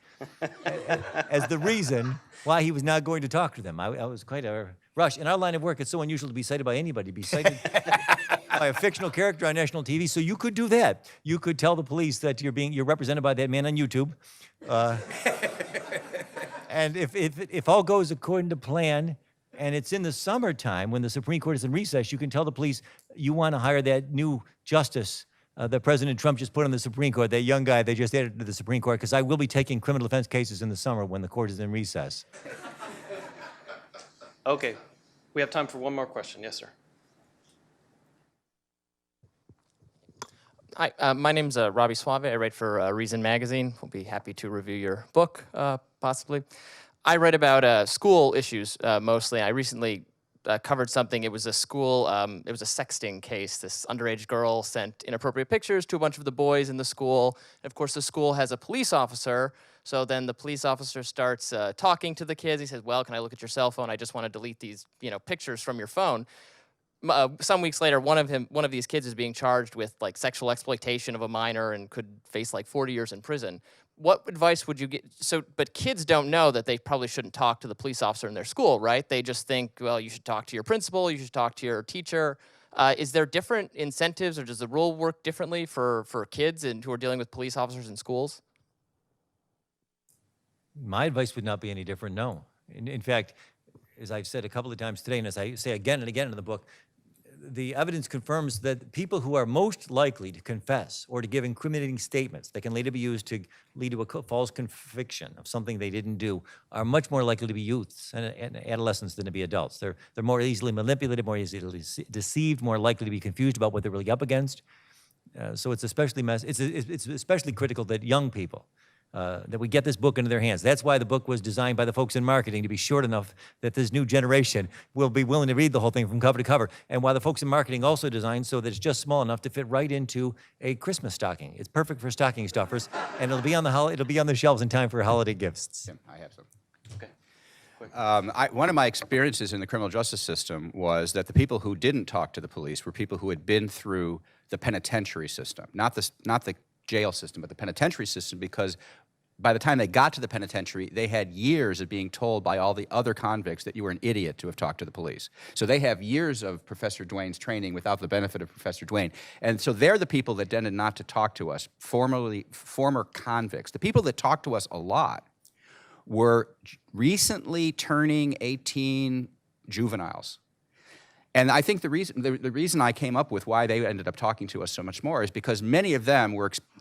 as the reason why he was not going to talk to them. I was quite a rush. In our line of work, it's so unusual to be cited by anybody, to be cited by a fictional character on national TV. So you could do that. You could tell the police that you're represented by that man on YouTube. And if all goes according to plan, and it's in the summertime when the Supreme Court is in recess, you can tell the police you want to hire that new justice that President Trump just put on the Supreme Court, that young guy they just added to the Supreme Court, because I will be taking criminal defense cases in the summer when the court is in recess. Okay, we have time for one more question. Yes, sir. Hi, my name's Robbie Suave. I write for Reason Magazine. We'll be happy to review your book, possibly. I write about school issues mostly. I recently covered something. It was a school, it was a sexting case. This underage girl sent inappropriate pictures to a bunch of the boys in the school. And of course, the school has a police officer. So then the police officer starts talking to the kids. He says, "Well, can I look at your cell phone? I just want to delete these, pictures from your phone." Some weeks later, one of these kids is being charged with like sexual exploitation of a minor and could face like 40 years in prison. What advice would you get? But kids don't know that they probably shouldn't talk to the police officer in their school, right? They just think, well, you should talk to your principal, you should talk to your teacher. Is there different incentives, or does the rule work differently for kids who are dealing with police officers in schools? My advice would not be any different, no. In fact, as I've said a couple of times today, and as I say again and again in the book, the evidence confirms that people who are most likely to confess or to give incriminating statements that can later be used to lead to a false conviction of something they didn't do are much more likely to be youths and adolescents than to be adults. They're more easily manipulated, more easily deceived, more likely to be confused about what they're really up against. So it's especially it's especially critical that young people that we get this book into their hands. That's why the book was designed by the folks in marketing to be short enough that this new generation will be willing to read the whole thing from cover to cover. And why the folks in marketing also designed so that it's just small enough to fit right into a Christmas stocking. It's perfect for stocking stuffers, and it'll be on the shelves in time for holiday gifts. Tim, I have some. Okay. One of my experiences in the criminal justice system was that the people who didn't talk to the police were people who had been through the penitentiary system, not the jail system, but the penitentiary system, because by the time they got to the penitentiary, they had years of being told by all the other convicts that you were an idiot to have talked to the police. So they have years of Professor Duane's training without the benefit of Professor Duane. And so they're the people that tended not to talk to us, former convicts. The people that talked to us a lot were recently turning 18 juveniles. And I think the reason I came up with why they ended up talking to us so much more is because many of them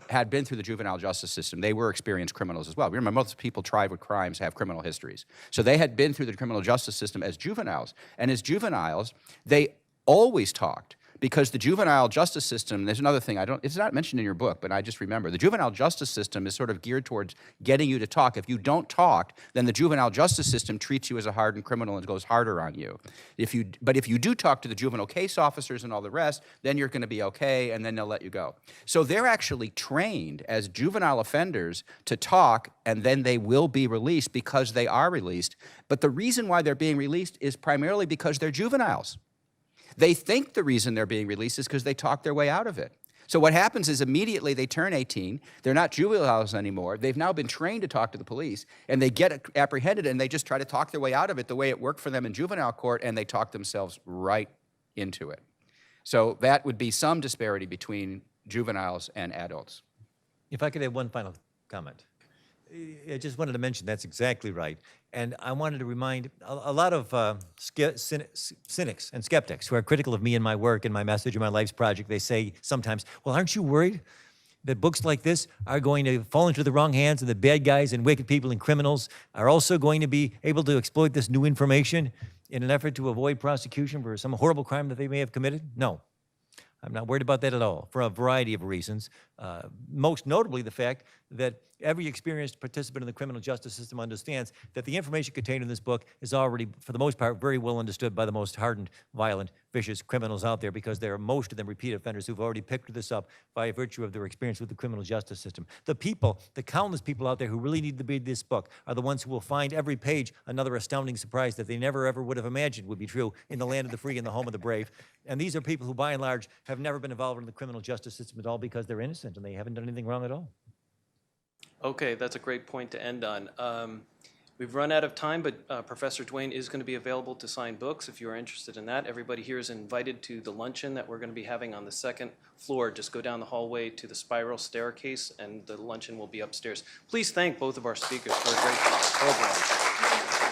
had been through the juvenile justice system. They were experienced criminals as well. Remember, most people tried with crimes have criminal histories. So they had been through the criminal justice system as juveniles. And as juveniles, they always talked. Because the juvenile justice system, there's another thing, it's not mentioned in your book, but I just remember, the juvenile justice system is sort of geared towards getting you to talk. If you don't talk, then the juvenile justice system treats you as a hardened criminal and goes harder on you. But if you do talk to the juvenile case officers and all the rest, then you're going to be okay, and then they'll let you go. So they're actually trained as juvenile offenders to talk, and then they will be released because they are released. But the reason why they're being released is primarily because they're juveniles. They think the reason they're being released is because they talk their way out of it. So what happens is immediately they turn 18, they're not juveniles anymore, they've now been trained to talk to the police, and they get apprehended and they just try to talk their way out of it the way it worked for them in juvenile court, and they talk themselves right into it. So that would be some disparity between juveniles and adults. If I could have one final comment. I just wanted to mention that's exactly right. And I wanted to remind a lot of cynics and skeptics who are critical of me and my work and my message and my life's project. They say sometimes, well, aren't you worried that books like this are going to fall into the wrong hands and the bad guys and wicked people and criminals are also going to be able to exploit this new information in an effort to avoid prosecution for some horrible crime that they may have committed? No. I'm not worried about that at all, for a variety of reasons. Most notably, the fact that every experienced participant in the criminal justice system understands that the information contained in this book is already, for the most part, very well understood by the most hardened, violent, vicious criminals out there, because there are most of them repeat offenders who've already picked this up by virtue of their experience with the criminal justice system. The people, the countless people out there who really need to read this book are the ones who will find every page another astounding surprise that they never ever would have imagined would be true in the land of the free and the home of the brave. And these are people who, by and large, have never been involved in the criminal justice system at all because they're innocent and they haven't done anything wrong at all. Okay, that's a great point to end on. We've run out of time, but Professor Duane is going to be available to sign books if you are interested in that. Everybody here is invited to the luncheon that we're going to be having on the second floor. Just go down the hallway to the spiral staircase, and the luncheon will be upstairs. Please thank both of our speakers for a great program.